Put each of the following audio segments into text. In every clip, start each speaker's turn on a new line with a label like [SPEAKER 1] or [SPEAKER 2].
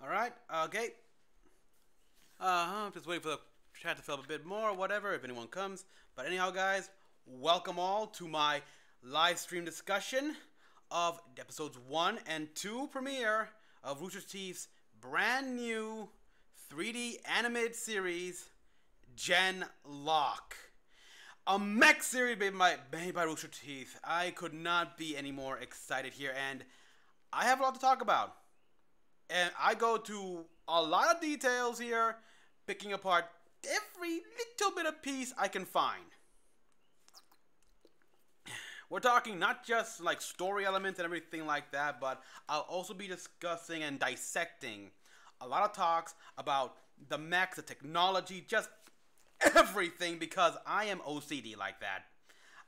[SPEAKER 1] Alright, okay. Just waiting for the chat to fill up a bit more, whatever, if anyone comes. But anyhow, guys, welcome all to my live stream discussion of episodes 1 and 2 premiere of Rooster Teeth's brand new 3D animated series, Genlock. A mech series made by Rooster Teeth. I could not be any more excited here, and I have a lot to talk about. And I go to a lot of details here, picking apart every little bit of piece I can find. We're talking not just like story elements and everything like that, but I'll also be discussing and dissecting a lot of talks about the mechs, the technology, just everything, because I am OCD like that.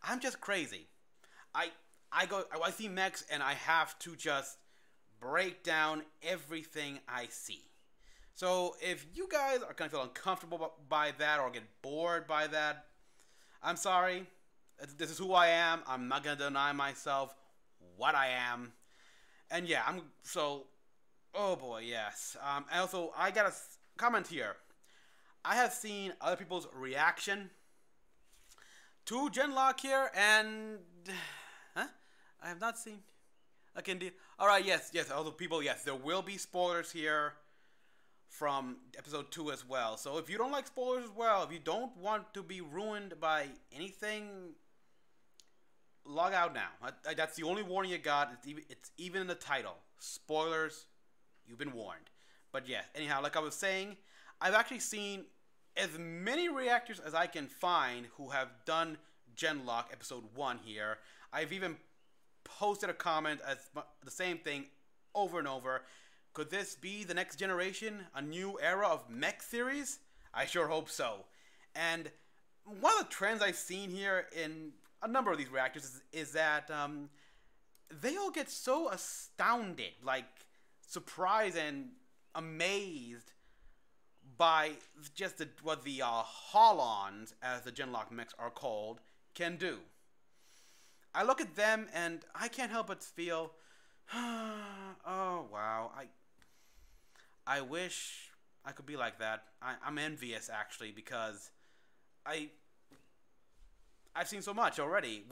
[SPEAKER 1] I'm just crazy. I see mechs and I have to just break down everything I see. So if you guys are gonna feel uncomfortable by that or get bored by that, I'm sorry. This is who I am. I'm not gonna deny myself what I am. And yeah, oh boy, yes. And also, I got a comment here. I have seen other people's reaction to Genlock here, and I have not seen. Okay, indeed. All right, yes. Other people, yes. There will be spoilers here from episode 2 as well. So if you don't like spoilers as well, if you don't want to be ruined by anything, log out now. That's the only warning you got. It's even in the title. Spoilers. You've been warned. But yeah, anyhow, like I was saying, I've actually seen as many reactors as I can find who have done Genlock episode 1 here. I've even posted a comment as the same thing over and over. Could this be the next generation? A new era of mech series? I sure hope so. And one of the trends I've seen here in a number of these reactors is that they all get so astounded, like surprised and amazed by just what the Holons, as the Genlock mechs are called, can do. I look at them and I can't help but feel, oh wow, I wish I could be like that. I'm envious actually, because I've seen so much already.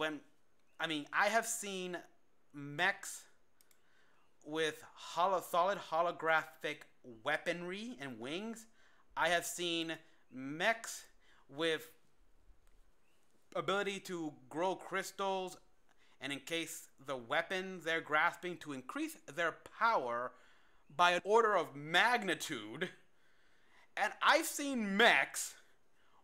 [SPEAKER 1] I have seen mechs with solid holographic weaponry and wings. I have seen mechs with ability to grow crystals and encase the weapons they're grasping to increase their power by an order of magnitude. And I've seen mechs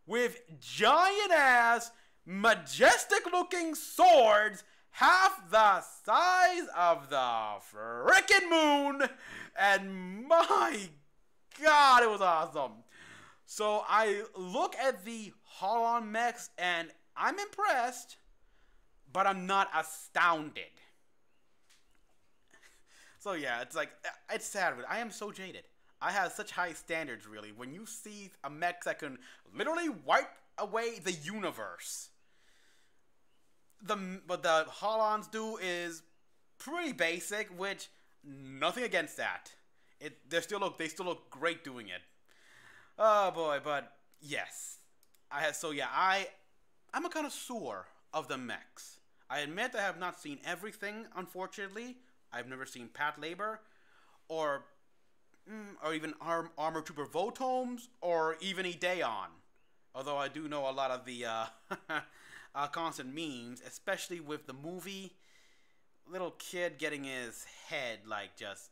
[SPEAKER 1] with giant-ass, majestic-looking swords half the size of the frickin' moon. And my God, it was awesome. So I look at the Holon mechs and I'm impressed, but I'm not astounded. So yeah, it's sad. I am so jaded. I have such high standards, really. When you see a mech that can literally wipe away the universe, what the Holons do is pretty basic, which nothing against that. They still look great doing it. Oh boy, but yes, I'm a connoisseur of the mechs. I admit I have not seen everything, unfortunately. I've never seen Pat Labor, or even Armor Trooper Votomes, or even Ideon. Although I do know a lot of the constant memes, especially with the movie, little kid getting his head just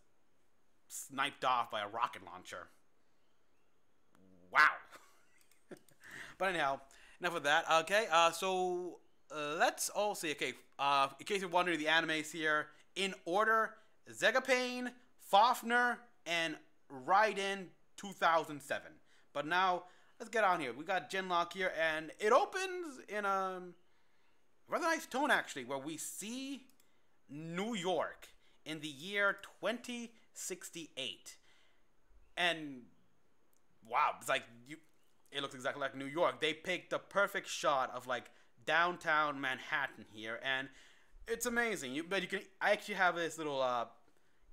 [SPEAKER 1] sniped off by a rocket launcher. Wow. But anyhow, enough of that. Okay, so let's all see. Okay, in case you're wondering, the animes here in order: Zegapane, Fafner, and Raiden 2007. But now let's get on here. We got Genlock here, and it opens in a rather nice tone actually, where we see New York in the year 2068, and wow, it looks exactly like New York. They picked the perfect shot of downtown Manhattan here, and it's amazing. I actually have this little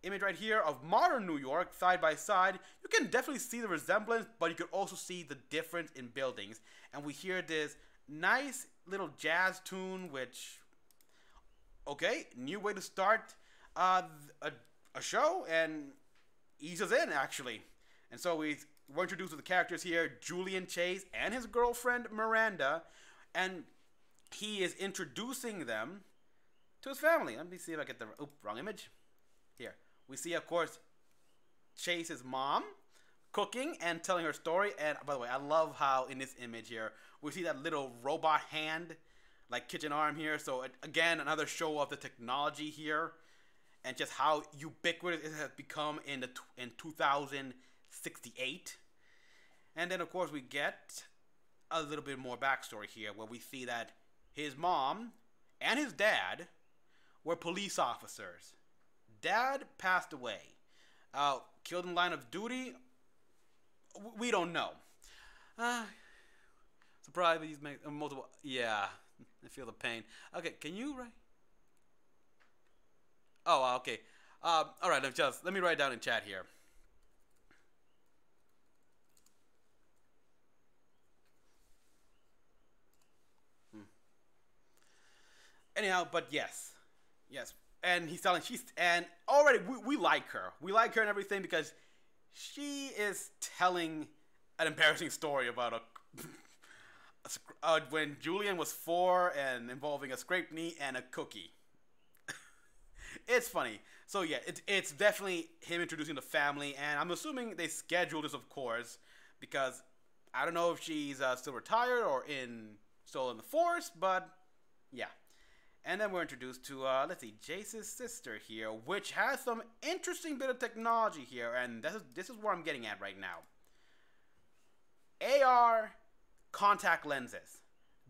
[SPEAKER 1] image right here of modern New York side by side, you can definitely see the resemblance, but you can also see the difference in buildings. And we hear this nice little jazz tune, which, okay, new way to start a show and ease us in, actually. And so we're introduced to the characters here, Julian Chase and his girlfriend Miranda, and he is introducing them to his family. Let me see if I get the wrong image. Here we see, of course, Chase's mom cooking and telling her story. And by the way, I love how in this image here we see that little robot hand, like kitchen arm here. So again, another show of the technology here, and just how ubiquitous it has become in 2068. And then of course we get a little bit more backstory here, where we see that his mom and his dad were police officers. Dad passed away. Killed in line of duty? We don't know. Surprised he's made multiple... Yeah, I feel the pain. Okay, can you write? Oh, okay. Alright, let me write down in chat here. Anyhow, but yes. And he's telling, and already we like her. We like her and everything because she is telling an embarrassing story about when Julian was 4 and involving a scraped knee and a cookie. It's funny. So yeah, it's definitely him introducing the family, and I'm assuming they scheduled this, of course, because I don't know if she's still retired or still in the force, but yeah. And then we're introduced to, let's see, Jace's sister here, which has some interesting bit of technology here, and this is where I'm getting at right now. AR contact lenses.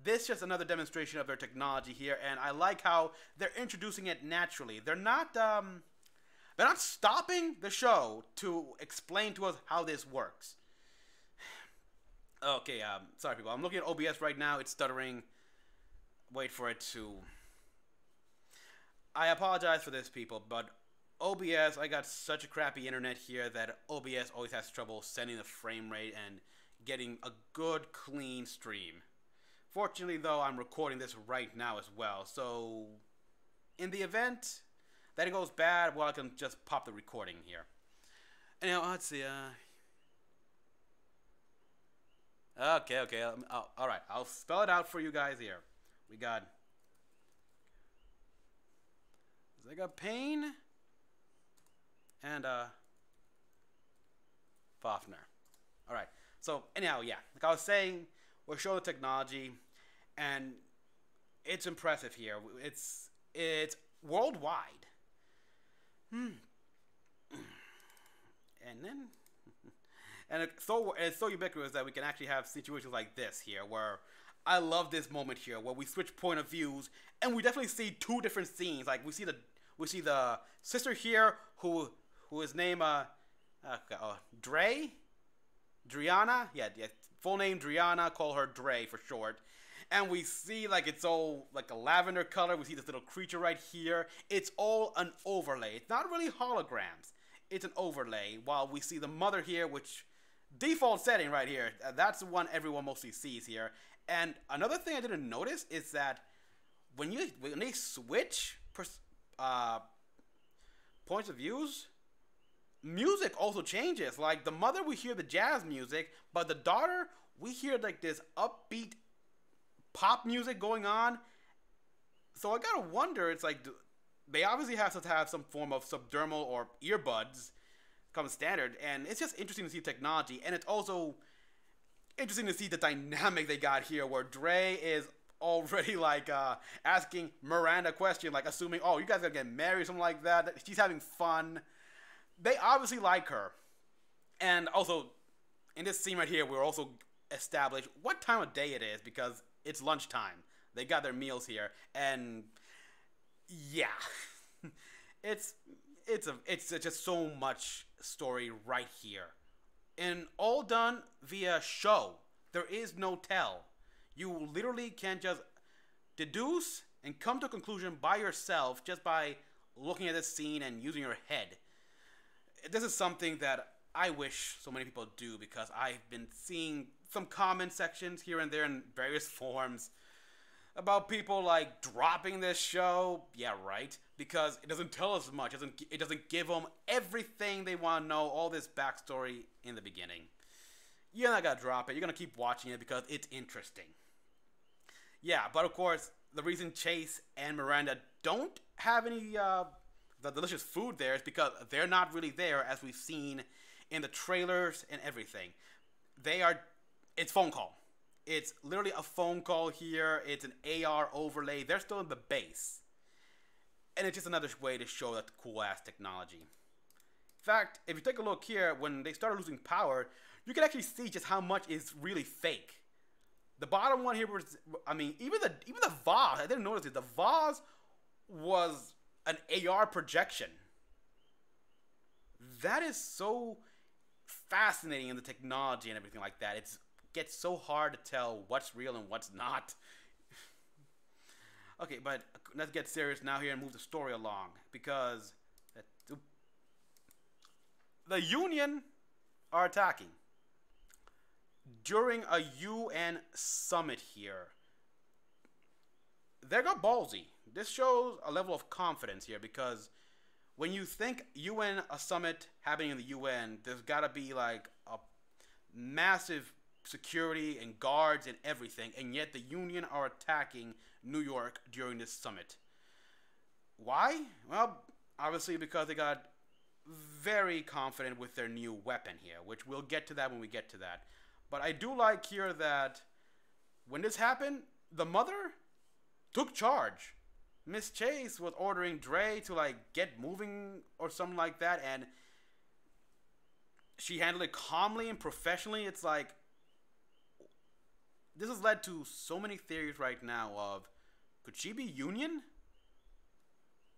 [SPEAKER 1] This is just another demonstration of their technology here, and I like how they're introducing it naturally. They're not stopping the show to explain to us how this works. Okay, sorry people, I'm looking at OBS right now. It's stuttering. Wait for it to... I apologize for this, people, but OBS, I got such a crappy internet here that OBS always has trouble sending the frame rate and getting a good, clean stream. Fortunately, though, I'm recording this right now as well, so in the event that it goes bad, well, I can just pop the recording here. Anyhow, let's see, okay, alright, I'll spell it out for you guys here. We got... I got Payne and Fafner. Alright, so anyhow, yeah, like I was saying, we're showing the technology, and it's impressive here. It's worldwide. And then, and it's so ubiquitous that we can actually have situations like this here, where I love this moment here, where we switch point of views, and we definitely see two different scenes. Like we see the sister here, who is named Driana, yeah, full name Driana, call her Dre for short. And we see like it's all like a lavender color. We see this little creature right here. It's all an overlay. It's not really holograms. It's an overlay. While we see the mother here, which default setting right here. That's the one everyone mostly sees here. And another thing I didn't notice is that when they switch points of views, music also changes. Like the mother, we hear the jazz music, but the daughter, we hear like this upbeat pop music going on. So I gotta wonder, it's like they obviously have to have some form of subdermal or earbuds come standard, and it's just interesting to see technology, and it's also interesting to see the dynamic they got here, where Dre is already like asking Miranda a question, like assuming, oh, you guys are gonna get married, something like that. She's having fun. They obviously like her. And also, in this scene right here, we're also established what time of day it is, because it's lunchtime. They got their meals here, and yeah, it's just so much story right here, and all done via show. There is no tell. You literally can just deduce and come to a conclusion by yourself just by looking at this scene and using your head. this is something that I wish so many people do, because I've been seeing some comment sections here and there in various forms about people like dropping this show. Yeah, right. Because it doesn't tell us much. It doesn't give them everything they want to know, all this backstory in the beginning. You're not gonna drop it. You're gonna keep watching it because it's interesting. Yeah, but of course, the reason Chase and Miranda don't have any the delicious food there is because they're not really there, as we've seen in the trailers and everything. They are. It's phone call. It's literally a phone call here. It's an AR overlay. They're still in the base. And it's just another way to show that cool ass technology. In fact, if you take a look here, when they started losing power, you can actually see just how much is really fake. The bottom one here was, I mean, even the vase, I didn't notice it. The vase was an AR projection. That is so fascinating in the technology and everything like that. It gets so hard to tell what's real and what's not. Okay, but let's get serious now here and move the story along, because the Union are attacking during a UN summit here. They got ballsy. This shows a level of confidence here, because when you think UN, a summit happening in the UN, there's gotta be like a massive security and guards and everything, and yet the Union are attacking New York during this summit. Why? Well, obviously because they got very confident with their new weapon here, which we'll get to that when we get to that. But I do like here that when this happened, the mother took charge. Miss Chase was ordering Dre to like get moving or something like that, and she handled it calmly and professionally. It's like, this has led to so many theories right now of, could she be Union?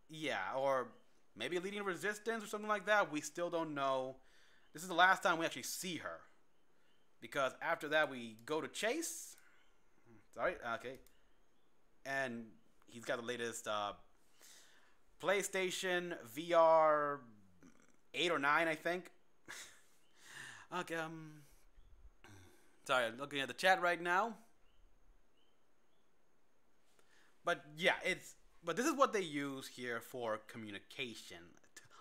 [SPEAKER 1] Yeah, or maybe leading resistance or something like that. We still don't know. This is the last time we actually see her, because after that we go to Chase. Sorry, okay. And he's got the latest PlayStation VR 8 or 9, I think. Okay, sorry, I'm looking at the chat right now. But yeah, but this is what they use here for communication,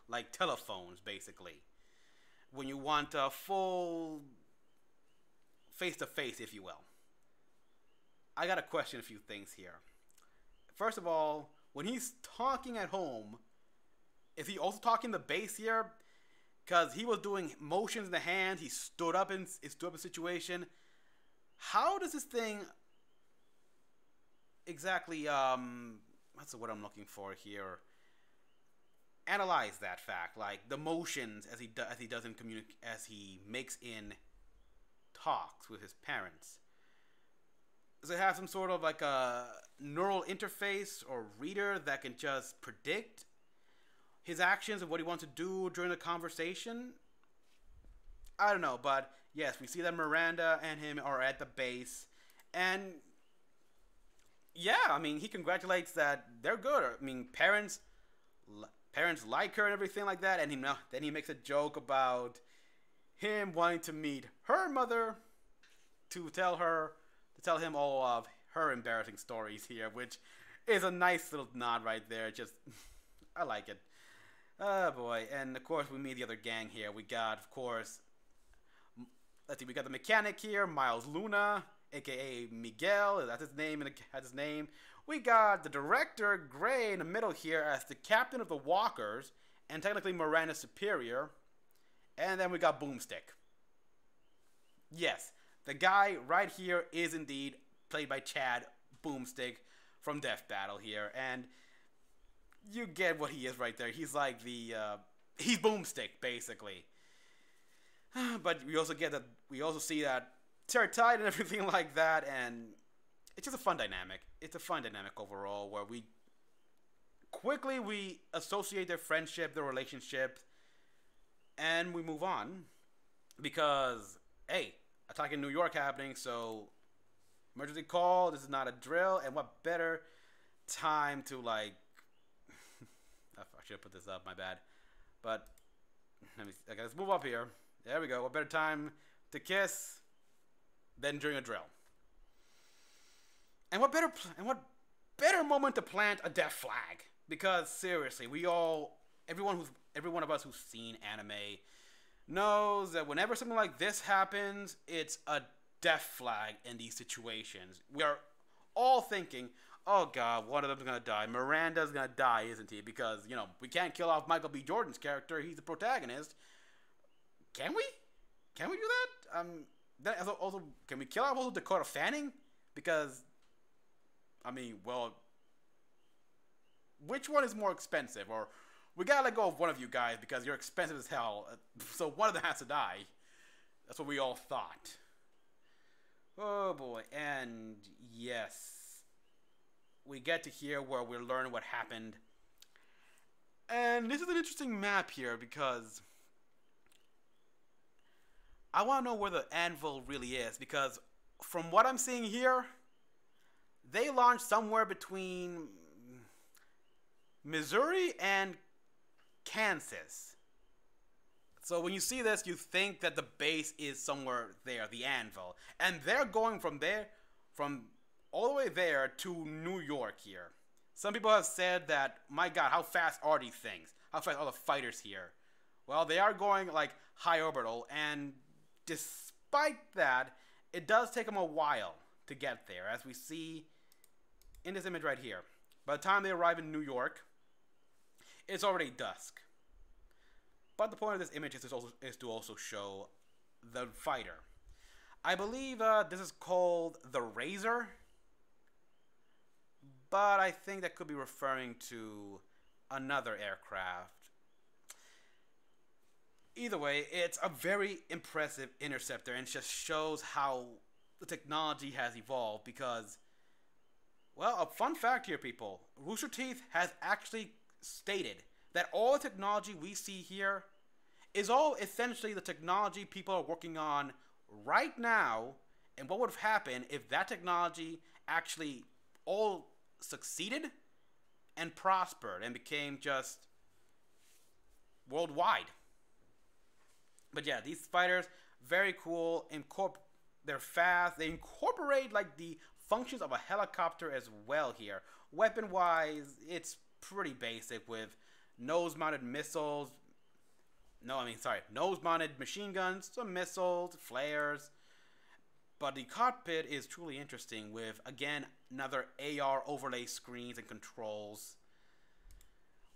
[SPEAKER 1] like telephones, basically. When you want a full face-to-face, if you will. I gotta question a few things here. First of all, when he's talking at home, is he also talking the base here? Because he was doing motions in the hand, he stood up in a situation. How does this thing exactly, what's the word I'm looking for here? Analyze that fact, like the motions as he does in as he makes in talks with his parents. Does it have some sort of like a neural interface or reader that can just predict his actions and what he wants to do during the conversation? I don't know, but yes, we see that Miranda and him are at the base, and yeah, I mean, he congratulates that they're good. I mean, parents like her and everything like that, and then he makes a joke about him wanting to meet her mother to tell him all of her embarrassing stories here, which is a nice little nod right there. Just, I like it. Oh boy. And of course we meet the other gang here. We got, of course, let's see, we got the mechanic here, Miles Luna, aka Miguel, that's his name. We got the director, Gray, in the middle here as the captain of the Walkers, and technically Miranda's superior. And then we got Boomstick. Yes, the guy right here is indeed played by Chad Boomstick from Death Battle here, and you get what he is right there. He's like he's Boomstick basically. But we also see that they're tied and everything like that, and it's just a fun dynamic. It's a fun dynamic overall, where we quickly associate their friendship, their relationship, and we move on, because hey, attack in New York happening, so emergency call. This is not a drill, and what better time to like I should have put this up, my bad. But Okay, let's move up here. There we go. What better time to kiss than during a drill? And what better moment to plant a death flag? Because seriously, every one of us who's seen anime knows that whenever something like this happens, it's a death flag in these situations. We are all thinking, oh god, one of them's gonna die. Miranda's gonna die, isn't he? Because, we can't kill off Michael B. Jordan's character. He's the protagonist. Can we? Can we do that? Then also, can we kill off also Dakota Fanning? Because, which one is more expensive? Or we gotta let go of one of you guys because you're expensive as hell. So one of them has to die. That's what we all thought. Oh boy, and yes. We get to here where we learn what happened. And this is an interesting map here because I want to know where the anvil really is, because from what I'm seeing here, they launched somewhere between Missouri and Kansas. So when you see this, you think that the base is somewhere there, the anvil. And they're going from there, from all the way there to New York here. Some people have said that, my god, how fast are these things? How fast are the fighters here? Well, they are going like high orbital, and despite that, it does take them a while to get there, as we see in this image right here. By the time they arrive in New York, it's already dusk. But the point of this image is to also show the fighter. I believe this is called the Razor, but I think that could be referring to another aircraft. Either way, it's a very impressive interceptor, and it just shows how the technology has evolved because, well, a fun fact here, people. Rooster Teeth has actually stated that all the technology we see here is all essentially the technology people are working on right now, and what would have happened if that technology actually all succeeded and prospered and became just worldwide. But yeah, these fighters, very cool. They're fast. They incorporate like the functions of a helicopter as well here. Weapon-wise, it's pretty basic with nose-mounted missiles. Nose-mounted machine guns, some missiles, flares. But the cockpit is truly interesting with, again, another AR overlay screens and controls.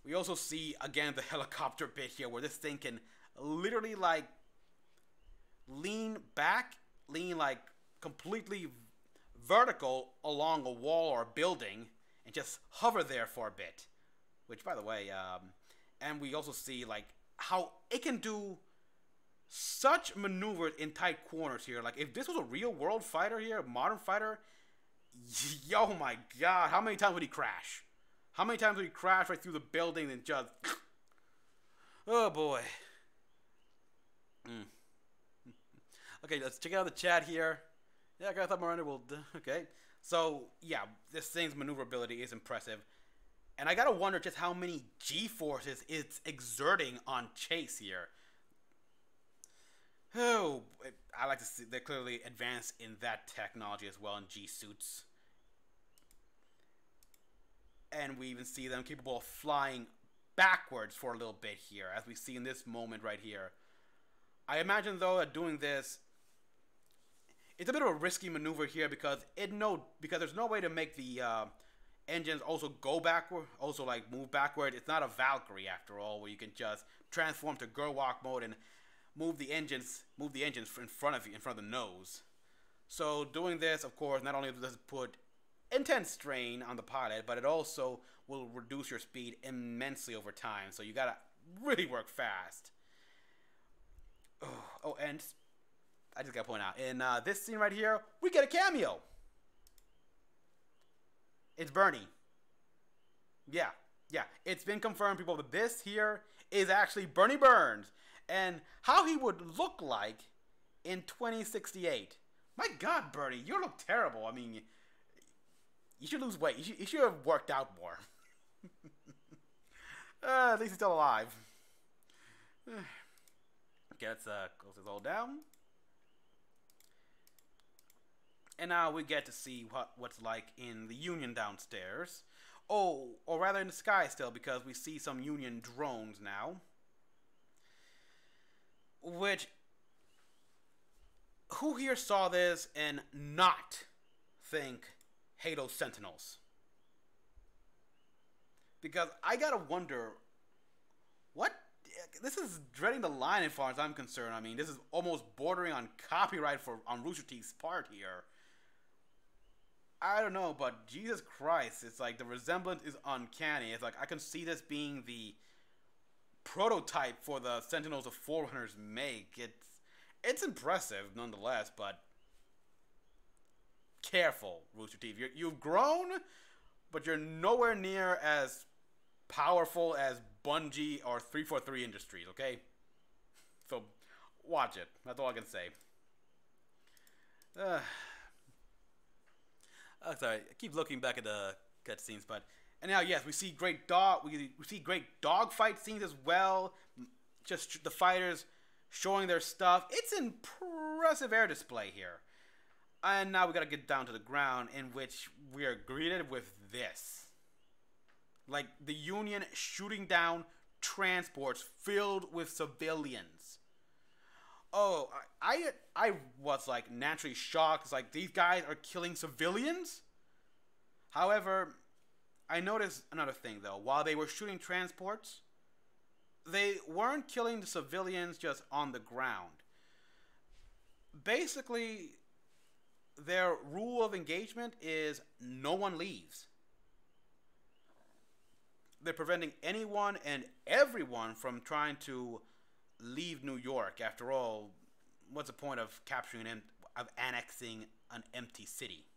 [SPEAKER 1] We also see, again, the helicopter bit here where this thing can literally, like, lean like completely vertical along a wall or a building and just hover there for a bit. Which, by the way, and we also see, like, how it can do such maneuvers in tight corners here. Like, if this was a real world fighter here, a modern fighter, yo my god, how many times would he crash? How many times would he crash right through the building and just... Oh boy. Okay, let's check out the chat here. Yeah, I thought Miranda will... Okay. So, yeah, this thing's maneuverability is impressive. And I gotta wonder just how many G-forces it's exerting on Chase here. Oh, I like to see they're clearly advanced in that technology as well in G-suits. And we even see them capable of flying backwards for a little bit here, as we see in this moment right here. I imagine, though, that doing this, it's a bit of a risky maneuver here because there's no way to make the engines also go backward, also like move backward. It's not a Valkyrie after all, where you can just transform to girl walk mode and move the engines in front of you, in front of the nose. So doing this, of course, not only does it put intense strain on the pilot, but it also will reduce your speed immensely over time. So you gotta really work fast. Oh, and I just gotta point out, in this scene right here, we get a cameo. It's Bernie. Yeah, it's been confirmed, people, that this here is actually Bernie Burns. And how he would look like in 2068. My god, Bernie, you look terrible. I mean, you should lose weight. You should have worked out more. At least he's still alive. Okay, let's close this all down. And now we get to see what's like in the Union downstairs. Oh, or rather in the sky still, because we see some Union drones now. Which, who here saw this and not think, hey, those Sentinels? Because I gotta wonder, what? This is dreading the line as far as I'm concerned. I mean, this is almost bordering on copyright on Rooster Teeth's part here. I don't know, but Jesus Christ, it's like the resemblance is uncanny. It's like I can see this being the prototype for the Sentinels of Forerunners make. It's impressive nonetheless, but careful, Rooster Teeth. You've grown, but you're nowhere near as powerful as Bungie or 343 Industries, okay? So, watch it. That's all I can say. Sorry, I keep looking back at the cutscenes, but and now yes, we see great dogfight scenes as well. Just the fighters showing their stuff. It's impressive air display here. And now we gotta get down to the ground, in which we are greeted with this. Like the Union shooting down transports filled with civilians. Oh, I was like naturally shocked. It's like, these guys are killing civilians? However, I noticed another thing though. While they were shooting transports, they weren't killing the civilians just on the ground. Basically, their rule of engagement is no one leaves. They're preventing anyone and everyone from trying to leave New York. After all, what's the point of annexing an empty city?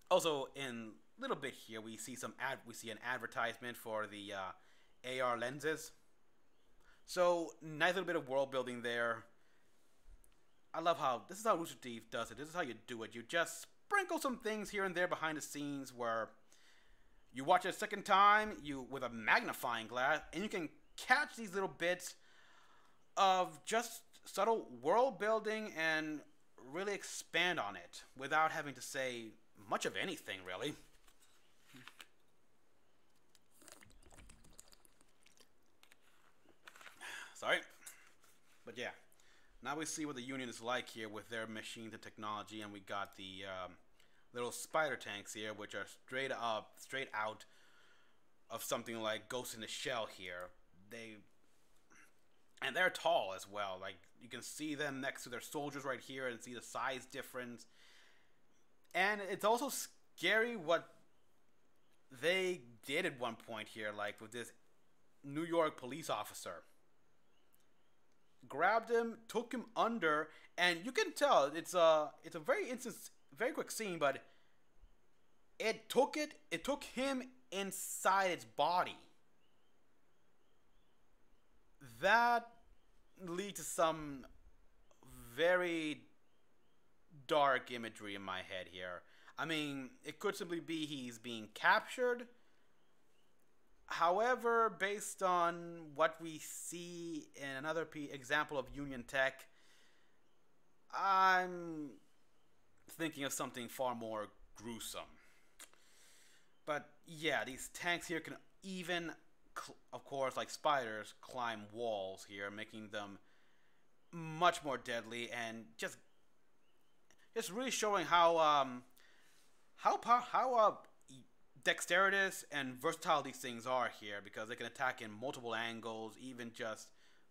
[SPEAKER 1] Also, in a little bit here, we see an advertisement for the AR lenses. So nice little bit of world building there. I love how this is how Rooster Teeth does it. This is how you do it. You just sprinkle some things here and there behind the scenes where you watch it a second time with a magnifying glass, and you can catch these little bits of just subtle world building and really expand on it without having to say much of anything, really. Sorry. But yeah. Now we see what the Union is like here with their machines and technology, and we got the little spider tanks here, which are straight out of something like Ghost in the Shell here. They're tall as well. Like, you can see them next to their soldiers right here and see the size difference. And it's also scary what they did at one point here, like with this New York police officer. Grabbed him, took him under, and you can tell it's a very quick scene, but it took him inside its body. That leads to some very dark imagery in my head here. I mean, it could simply be he's being captured. However, based on what we see in another example of Union tech, I'm thinking of something far more gruesome. But yeah, these tanks here can even, of course, like spiders, climb walls here, making them much more deadly, and just really showing how dexterous and versatile these things are here, because they can attack in multiple angles, even just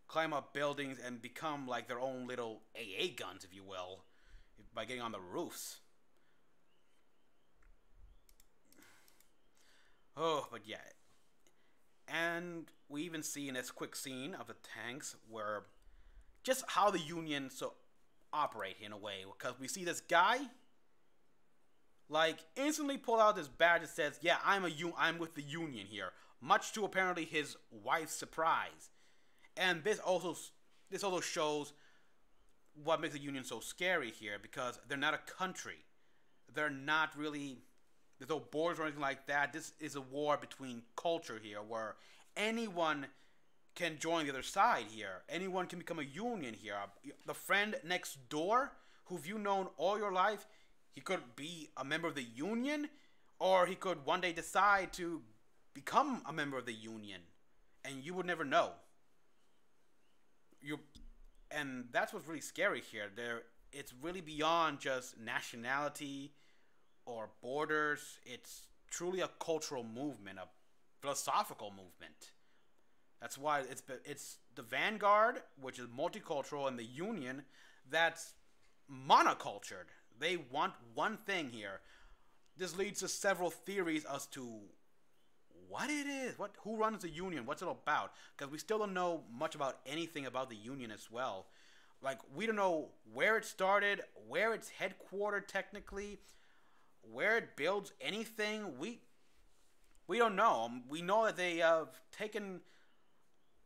[SPEAKER 1] climb up buildings and become like their own little AA guns, if you will, by getting on the roofs. Oh, but yeah. And we even see in this quick scene of the tanks where just how the Union operate in a way, because we see this guy like instantly pull out this badge that says, "Yeah, I'm with the Union here," much to apparently his wife's surprise. And this also shows what makes the Union so scary here, because they're not a country. They're not really, there's no borders or anything like that. This is a war between culture here, where anyone can join the other side here. Anyone can become a union here. The friend next door, who've you known all your life, he could be a member of the union, or he could one day decide to become a member of the union, and you would never know. You, and that's what's really scary here. It's really beyond just nationality or borders. It's truly a cultural movement, a philosophical movement. That's why it's the vanguard, which is multicultural, and the union, that's monocultured. They want one thing here. This leads to several theories as to what it is, who runs the union, what's it about, because we still don't know much about anything about the union as well. Like, we don't know where it started, where it's headquartered technically, where it builds anything. We don't know. We know that they have taken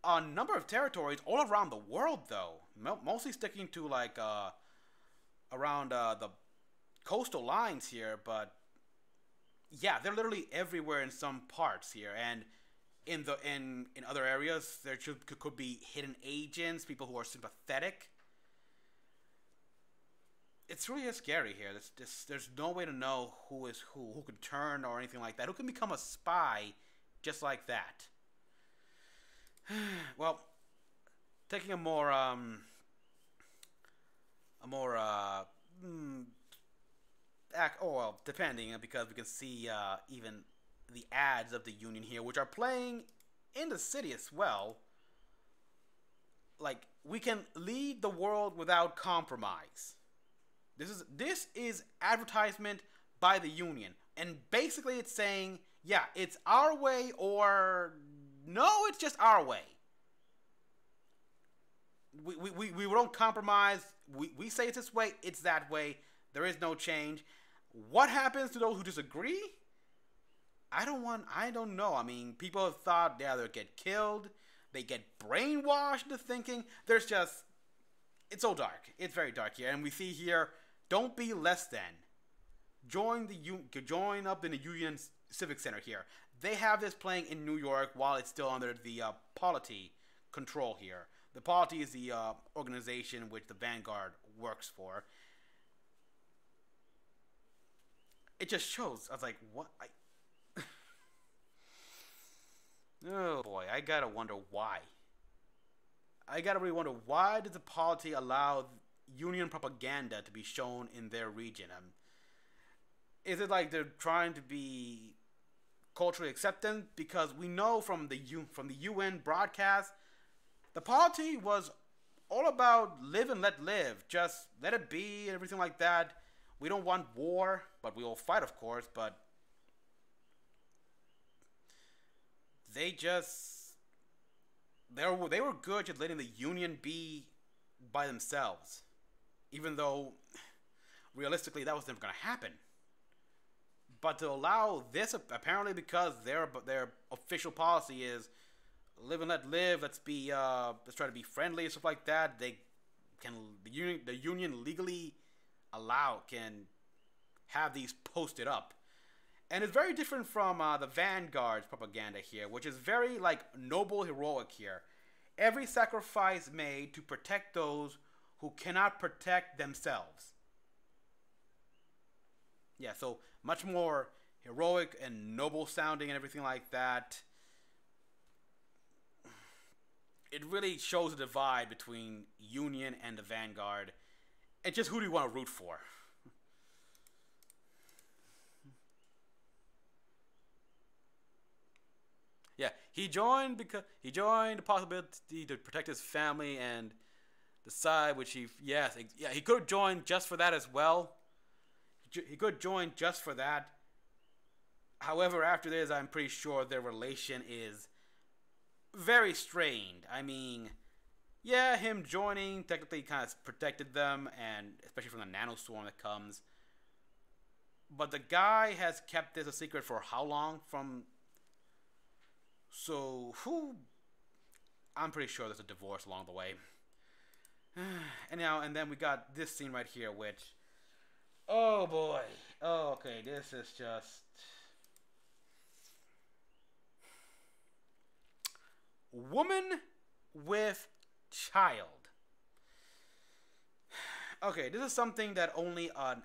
[SPEAKER 1] a number of territories all around the world, though. Mostly sticking to, like, around the coastal lines here, but yeah, they're literally everywhere in some parts here, and in other areas there could be hidden agents, people who are sympathetic. It's really scary here. There's no way to know who is who can turn or anything like that, who can become a spy just like that. Well, taking a more depending, because we can see even the ads of the union here, which are playing in the city as well. Like, we can lead the world without compromise. This is advertisement by the union, and basically it's saying, yeah, it's our way, or no, it's just our way. We don't compromise. We say it's this way, it's that way. There is no change. What happens to those who disagree? I don't know. I mean, people have thought they either get killed, they get brainwashed into thinking. It's so dark. It's very dark here. And we see here, don't be less than. Join up in the Union Civic Center here. They have this playing in New York while it's still under the Polity control here. The Polity is the organization which the Vanguard works for. It just shows. I was like, what? Oh boy, I gotta wonder why. I gotta really wonder, why did the Polity allow union propaganda to be shown in their region? Is it like they're trying to be culturally acceptant? Because we know from the UN broadcast, the Polity was all about live and let live. Just let it be and everything like that. We don't want war, but we will fight, of course. But they were good at letting the union be by themselves, even though realistically that was never going to happen. But to allow this, apparently because their official policy is live and let live. Let's try to be friendly and stuff like that. The union legally can have these posted up, and it's very different from the Vanguard's propaganda here, which is very like noble, heroic here. Every sacrifice made to protect those who cannot protect themselves. Yeah, so much more heroic and noble sounding and everything like that. It really shows a divide between Union and the Vanguard. It's just, who do you want to root for? Yeah, he joined the possibility to protect his family and the side which he could have joined just for that as well. He could join just for that. However, after this, I'm pretty sure their relation is very strained. I mean, yeah, him joining technically kind of protected them, and especially from the nanoswarm that comes. But the guy has kept this a secret for how long? I'm pretty sure there's a divorce along the way. And then we got this scene right here, which, oh boy. Oh, okay, this is just... Woman with child. Okay, this is something that only a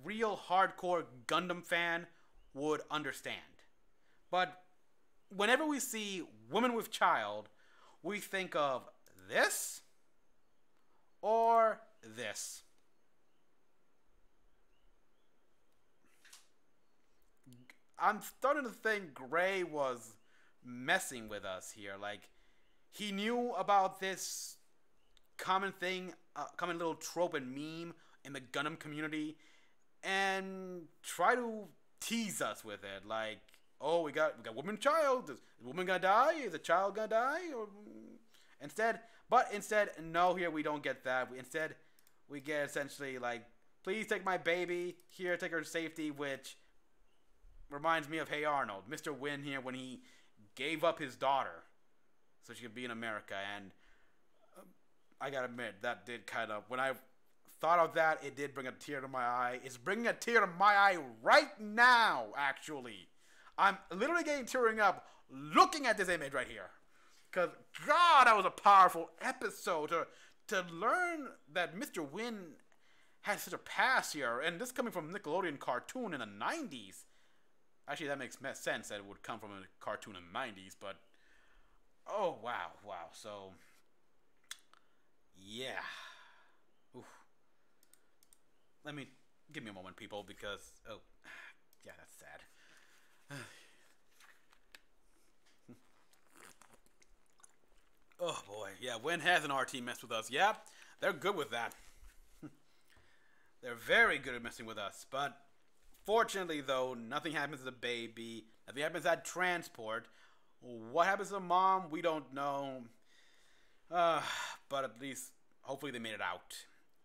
[SPEAKER 1] real hardcore Gundam fan would understand. But whenever we see women with child, we think of this or this. I'm starting to think Gray was messing with us here. Like, he knew about this common thing, common little trope and meme in the Gundam community, and try to tease us with it. Like, oh, we got woman, child. Is the woman gonna die? Is the child gonna die? Or instead, no. Here we don't get that. Instead, we get essentially like, please take my baby. Here, take her to safety, which reminds me of Hey Arnold, Mr. Wynn here when he gave up his daughter so she could be in America. And I gotta admit, that did kind of, when I thought of that, it did bring a tear to my eye. It's bringing a tear to my eye right now, actually. I'm literally tearing up looking at this image right here. Because, God, that was a powerful episode to learn that Mr. Wynn had such a past here. And this coming from a Nickelodeon cartoon in the 90s. Actually, that makes sense that it would come from a cartoon in the 90s, but oh, wow. So, yeah. Oof. Give me a moment, people, because, oh, yeah, that's sad. Oh, boy. Yeah, when has an RT messed with us? Yeah, they're good with that. They're very good at messing with us, but fortunately, though, nothing happens to the baby. Nothing happens at transport. What happens to the mom, we don't know. But at least, hopefully they made it out.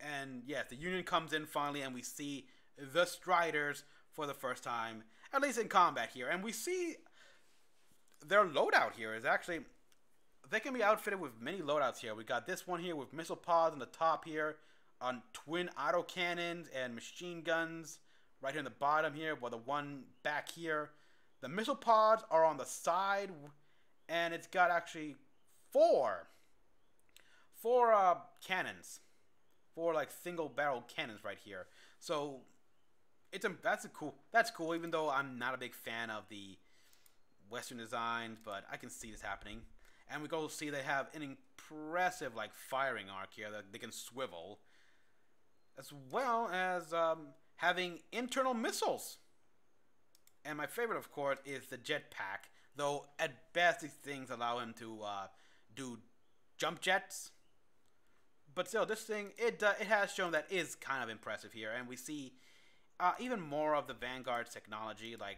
[SPEAKER 1] And yes, the Union comes in finally, and we see the Striders for the first time, at least in combat here. And we see their loadout here is actually, they can be outfitted with many loadouts here. We got this one here with missile pods on the top here, on twin autocannons and machine guns. Right here in the bottom here, while the one back here. The missile pods are on the side, and it's got actually four cannons. Four like single barrel cannons right here. So that's cool, even though I'm not a big fan of the Western designs, but I can see this happening. And we go see they have an impressive like firing arc here that they can swivel, as well as having internal missiles. And my favorite, of course, is the jetpack. Though, at best, these things allow him to do jump jets. But still, this thing, it has shown that is kind of impressive here. And we see even more of the Vanguard's technology. Like,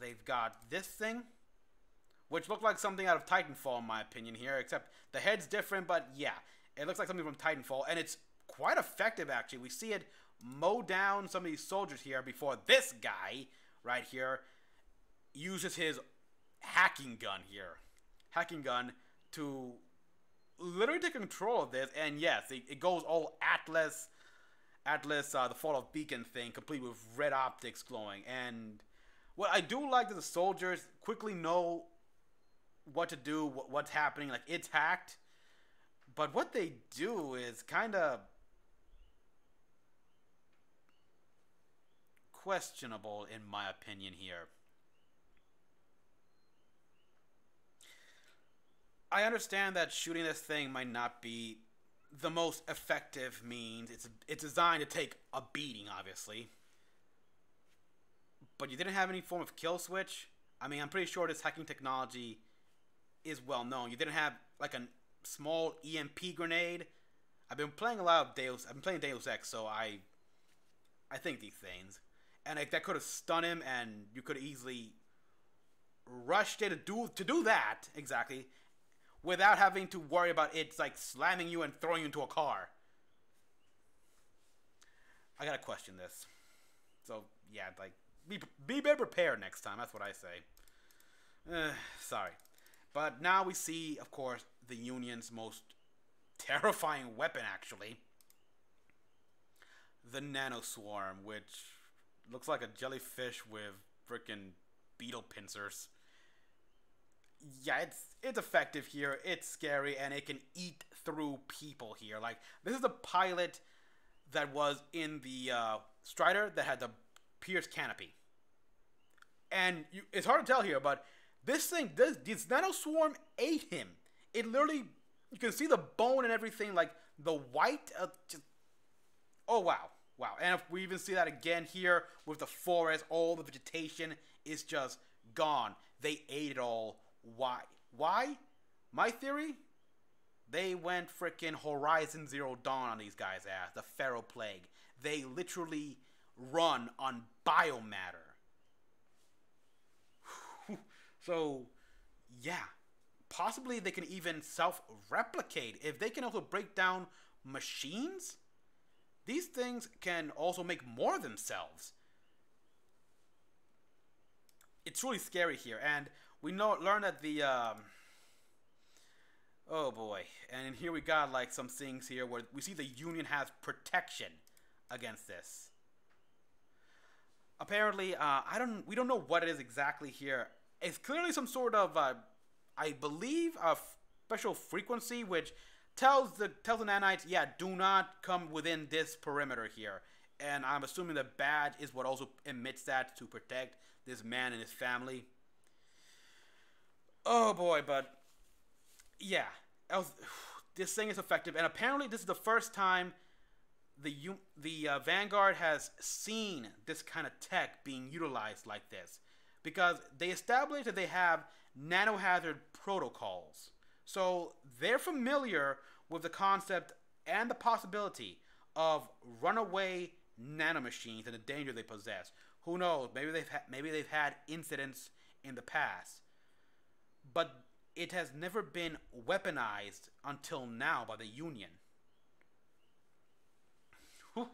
[SPEAKER 1] they've got this thing, which looked like something out of Titanfall, in my opinion here. Except the head's different, but yeah, it looks like something from Titanfall. And it's quite effective, actually. We see it mow down some of these soldiers here before this guy right here uses his hacking gun to literally take control of this. And yes, it goes all Atlas, the Fall of Beacon thing, complete with red optics glowing. And what I do like that the soldiers quickly know what to do, what's happening. Like, it's hacked, but what they do is kind of questionable, in my opinion here. I understand that shooting this thing might not be the most effective means. It's designed to take a beating, obviously. But you didn't have any form of kill switch? I mean, I'm pretty sure this hacking technology is well known. You didn't have like a small EMP grenade? I've been playing Deus Ex, so I think these things. And like, that could have stunned him, and you could have easily rushed it to do that, exactly, without having to worry about it like slamming you and throwing you into a car. I gotta question this. So yeah, like, be better prepared next time. That's what I say. Sorry, but now we see, of course, the Union's most terrifying weapon, actually, the Nanoswarm, which looks like a jellyfish with frickin' beetle pincers. yeah, it's effective here. It's scary, and it can eat through people here. Like, this is the pilot that was in the Strider that had the pierced canopy. And it's hard to tell here, but this nano swarm ate him. It literally, you can see the bone and everything, like the white. Just, oh wow, wow! And if we even see that again here with the forest, all the vegetation is just gone. They ate it all. Why? Why? My theory: they went freaking Horizon Zero Dawn on these guys' ass. The Pharaoh Plague. They literally run on biomatter. So, yeah, possibly they can even self-replicate. If they can also break down machines, these things can also make more of themselves. It's really scary here, and we learn that the oh boy, and here we got like some things here where we see the Union has protection against this. Apparently, we don't know what it is exactly here. It's clearly some sort of, I believe, a special frequency which tells the nanites, yeah, do not come within this perimeter here. And I'm assuming the badge is what also emits that to protect this man and his family. Oh boy, but yeah, this thing is effective, and apparently this is the first time the Vanguard has seen this kind of tech being utilized like this, because they established that they have nanohazard protocols. So they're familiar with the concept and the possibility of runaway nanomachines and the danger they possess. Who knows? Maybe they've had incidents in the past, but it has never been weaponized until now by the Union. Whew.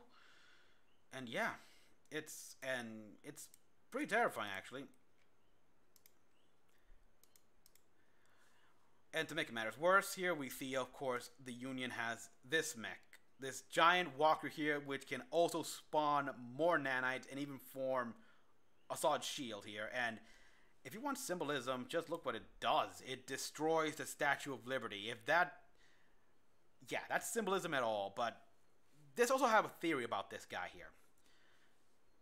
[SPEAKER 1] And yeah, it's pretty terrifying actually. And to make matters worse, here we see, of course, the Union has this mech, this giant walker here, which can also spawn more nanites and even form a solid shield here. And if you want symbolism, just look what it does. It destroys the Statue of Liberty. If that, yeah, that's symbolism at all. But this also have a theory about this guy here.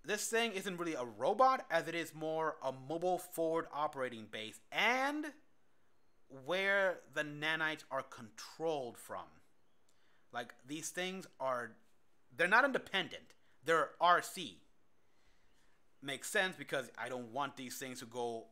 [SPEAKER 1] This thing isn't really a robot, as it is more a mobile forward operating base, and where the nanites are controlled from. Like, these things they're not independent. They're RC. Makes sense, because I don't want these things to go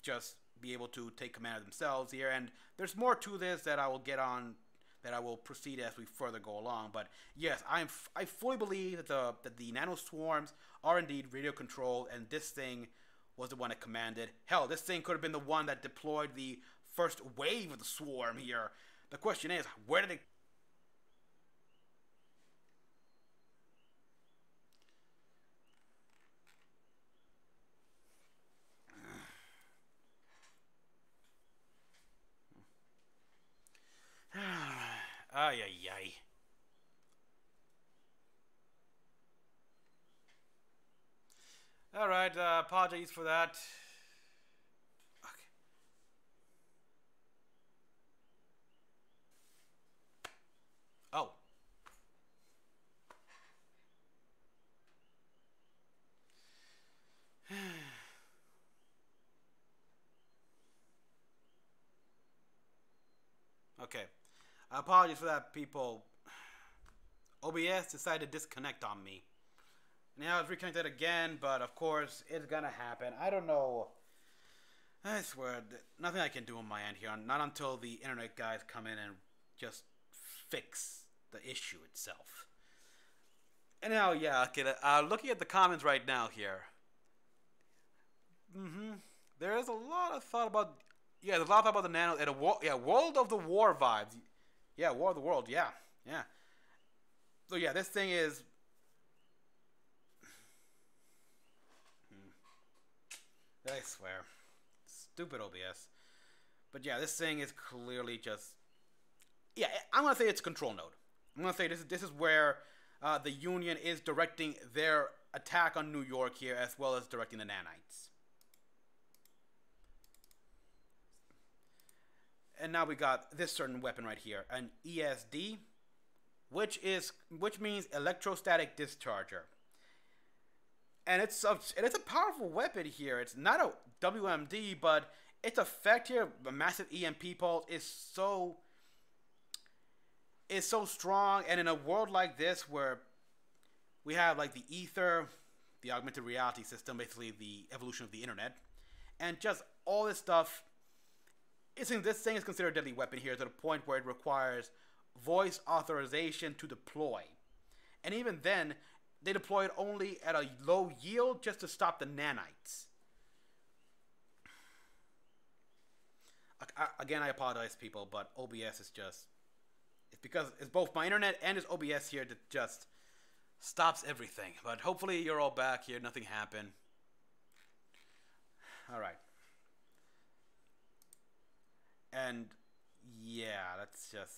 [SPEAKER 1] just be able to take command of themselves here. And there's more to this that I will get on, that I will proceed as we further go along. But yes, I fully believe that the nano swarms are indeed radio controlled, and this thing was the one that commanded. Hell, this thing could have been the one that deployed the first wave of the swarm here. The question is, where did it... Ay, ay, ay. Alright, apologies for that. Okay. Oh. Okay. Apologies for that, people. OBS decided to disconnect on me. Now it's reconnected again, but of course it's gonna happen. I don't know. I swear, nothing I can do on my end here. Not until the internet guys come in and just fix the issue itself. Anyhow, yeah, okay, looking at the comments right now here. There is a lot of thought about... Yeah, there's a lot of thought about the nano... And World of the War vibes. Yeah, War of the World, yeah. Yeah. So yeah, this thing is... I swear. Stupid OBS. But yeah, this thing is clearly just... Yeah, I'm going to say it's a control node. I'm going to say this is where the Union is directing their attack on New York here, as well as directing the nanites. And now we got this certain weapon right here, an ESD, which means electrostatic discharger. And it's a powerful weapon here. It's not a WMD, but its effect here, the massive EMP pulse, is so strong. And in a world like this where we have like the ether, the augmented reality system, basically the evolution of the internet, and just all this stuff, this thing is considered a deadly weapon here to the point where it requires voice authorization to deploy. And even then, they deploy it only at a low yield just to stop the nanites. Again, I apologize, people, but OBS is just... It's because it's both my internet and it's OBS here that just stops everything. But hopefully you're all back here. Nothing happened. Alright. And yeah, that's just...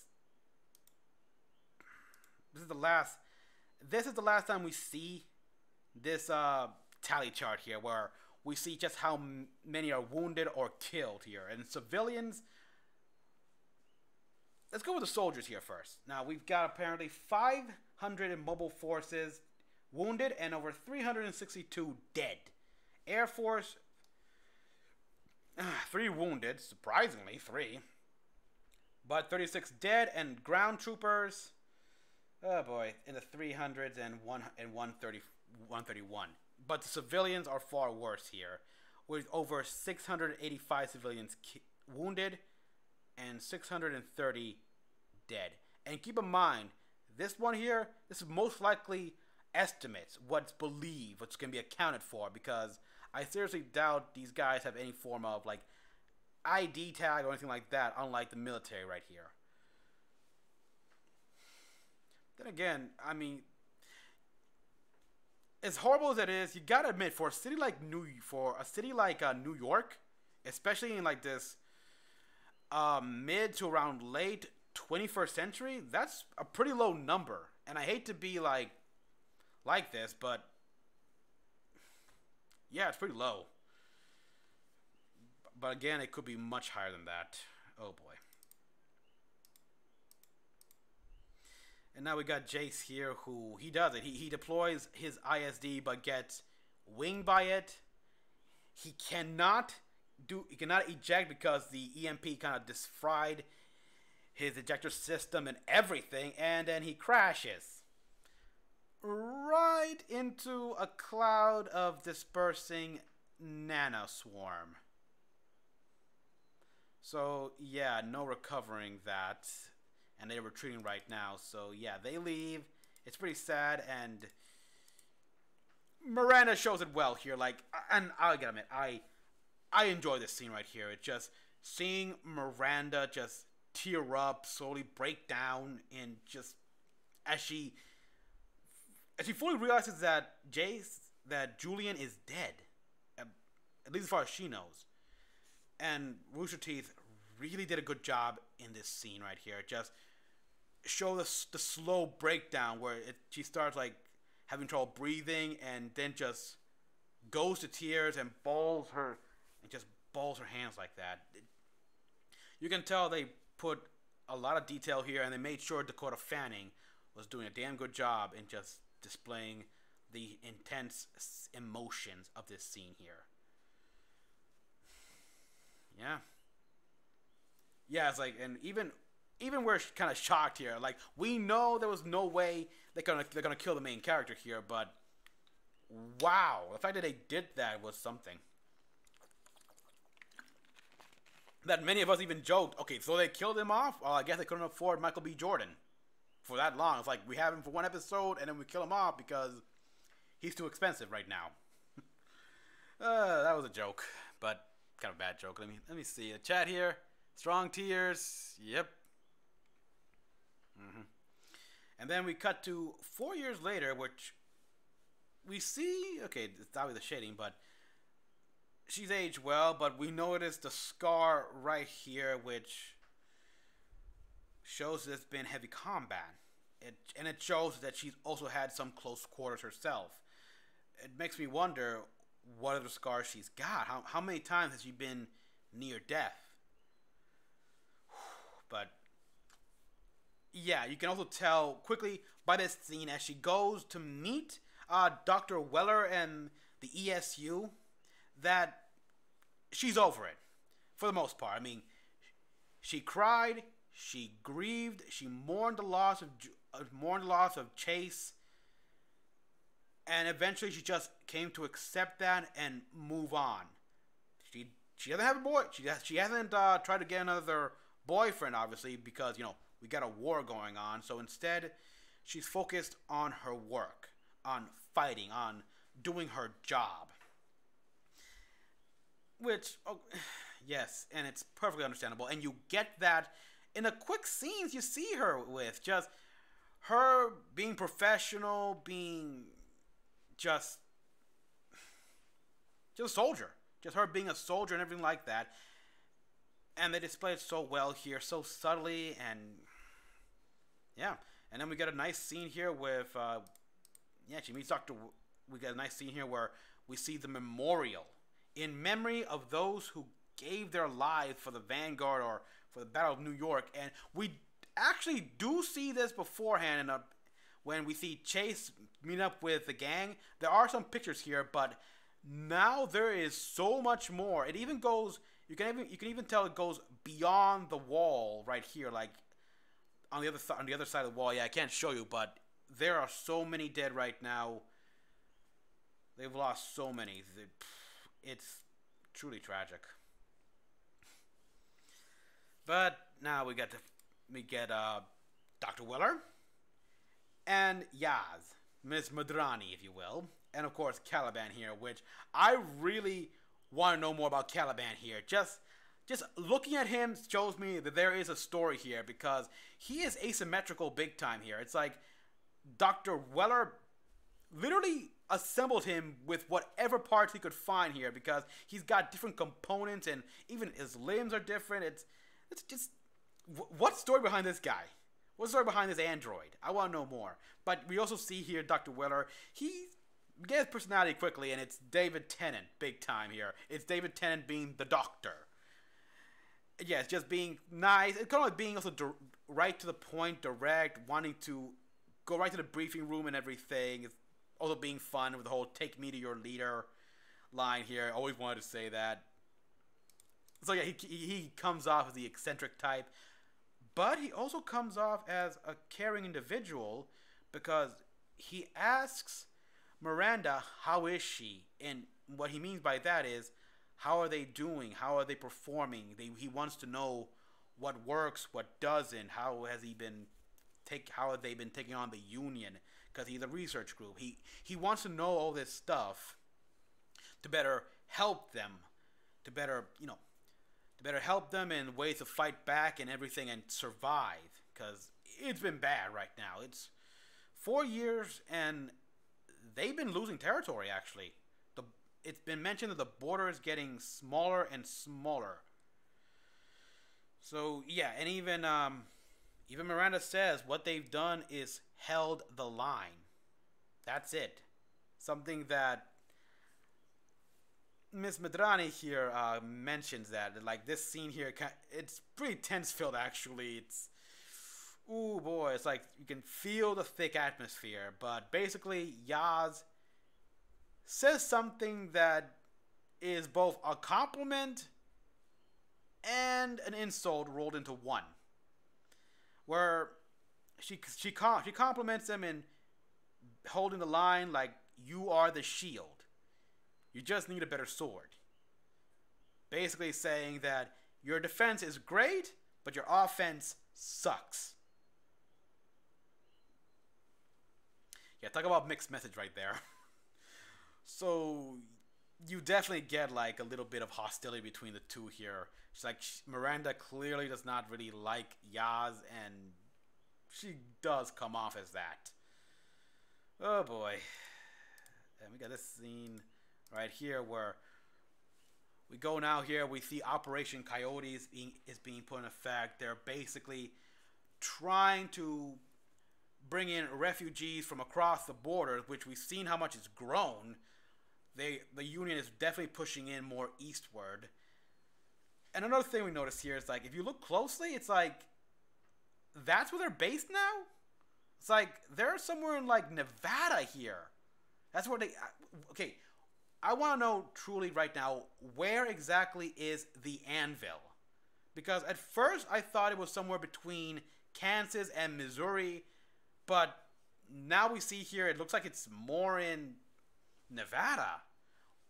[SPEAKER 1] This is the last time we see this tally chart here, where we see just how many are wounded or killed here. And civilians... Let's go with the soldiers here first. Now, we've got apparently 500 in mobile forces wounded and over 362 dead. Air Force, 3 wounded, surprisingly, 3. But 36 dead, and ground troopers, oh boy, in the 300s and 131. But the civilians are far worse here, with over 685 civilians wounded and 630 dead. And keep in mind, this one here, this is most likely estimates, what's believed, what's going to be accounted for, because I seriously doubt these guys have any form of like ID tag or anything like that, unlike the military right here. Then again, I mean, as horrible as it is, you gotta admit, for a city like New York, especially in like this mid to around late 21st century, that's a pretty low number. And I hate to be like this, but yeah, it's pretty low. But again, it could be much higher than that. Oh boy. And now we got Jace here, who he does it. He deploys his ISD, but gets winged by it. He cannot eject because the EMP kind of fried his ejector system and everything, and then he crashes right into a cloud of dispersing nanoswarm. So yeah, no recovering that, and they're retreating right now. So yeah, they leave. It's pretty sad, and Miranda shows it well here. Like, and I gotta admit, I enjoy this scene right here. It's just seeing Miranda just tear up, slowly break down, and just as she fully realizes that Julian is dead, at least as far as she knows. And Rooster Teeth really did a good job in this scene right here. Just show the slow breakdown where she starts like having trouble breathing, and then just goes to tears and balls her hands like that. You can tell they put a lot of detail here, and they made sure Dakota Fanning was doing a damn good job in just displaying the intense emotions of this scene here. Yeah, it's like, and even we're kind of shocked here. Like, we know there was no way they're gonna kill the main character here, but wow, the fact that they did that was something. That many of us even joked, okay, so they killed him off? Well, I guess they couldn't afford Michael B. Jordan for that long. It's like, we have him for one episode, and then we kill him off because he's too expensive right now. That was a joke, but kind of a bad joke. Let me see the chat here. Strong tears. Yep. And then we cut to 4 years later, which we see. Okay, it's obviously the shading, but she's aged well. But we notice the scar right here, which shows there's been heavy combat. And it shows that she's also had some close quarters herself. It makes me wonder what other scars she's got. How many times has she been near death? yeah, you can also tell quickly by this scene as she goes to meet Dr. Weller and the ESU that she's over it for the most part. I mean, she cried, she grieved, she mourned the loss of Chase, and eventually she just came to accept that and move on. She doesn't have a boy. She hasn't tried to get another boyfriend, obviously, because we got a war going on. So instead, she's focused on her work, on fighting, on doing her job. Which, yes, and it's perfectly understandable. And you get that in the quick scenes you see her with. Just her being professional, being just a soldier. Just her being a soldier and everything like that. And they display it so well here, so subtly, and yeah. And then we get a nice scene here with, she meets we get a nice scene here where we see the memorial in memory of those who gave their lives for the Vanguard or for the Battle of New York. And we actually do see this beforehand when we see Chase meet up with the gang. There are some pictures here, but now there is so much more. It even goes, you can even tell it goes beyond the wall right here, like on the other side of the wall. Yeah, I can't show you, but there are so many dead right now. They've lost so many. It's truly tragic. But now we get Dr. Weller and Yaz, Miss Madrani, if you will, and of course Caliban here, which I really want to know more about Caliban here. Just looking at him shows me that there is a story here, because he is asymmetrical big time here. It's like Dr. Weller literally assembled him with whatever parts he could find here, because he's got different components and even his limbs are different. It's just, what story behind this guy? What's the story behind this android? I want to know more. But we also see here Dr. Weller. He gets personality quickly, and it's David Tennant big time here. It's David Tennant being the doctor. Yeah, it's just being nice. It's kind of like being also right to the point, direct, wanting to go right to the briefing room and everything. It's also being fun with the whole "take me to your leader" line here. I always wanted to say that. So yeah, he comes off as the eccentric type, but he also comes off as a caring individual, because he asks Miranda, how is she? And what he means by that is, how are they doing? How are they performing? He wants to know what works, what doesn't. How have they been taking on the Union? Because he's a research group. He wants to know all this stuff to better help them, to better help them in ways to fight back and everything and survive. Because it's been bad right now. It's 4 years and they've been losing territory, actually. It's been mentioned that the border is getting smaller and smaller. So yeah, and even Miranda says what they've done is held the line. That's it. Something that Miss Madrani here mentions, that like this scene here, it's pretty tense filled actually. It's, ooh boy, it's like you can feel the thick atmosphere. But basically, Yaz says something that is both a compliment and an insult rolled into one. Where she compliments him in holding the line like, you are the shield. You just need a better sword. Basically saying that your defense is great, but your offense sucks. Yeah, talk about mixed message right there. So you definitely get like a little bit of hostility between the two here. She's like, Miranda clearly does not really like Yaz, and she does come off as that. Oh boy. And we got this scene right here where we go now here. We see Operation Coyote is being put in effect. They're basically trying to bring in refugees from across the border, which we've seen how much it's grown. The Union is definitely pushing in more eastward. And another thing we notice here is, like, if you look closely, it's like that's where they're based now? It's like they're somewhere in like Nevada here. That's where they. Okay, I want to know truly right now, where exactly is the anvil? Because at first I thought it was somewhere between Kansas and Missouri, but now we see here it looks like it's more in Nevada.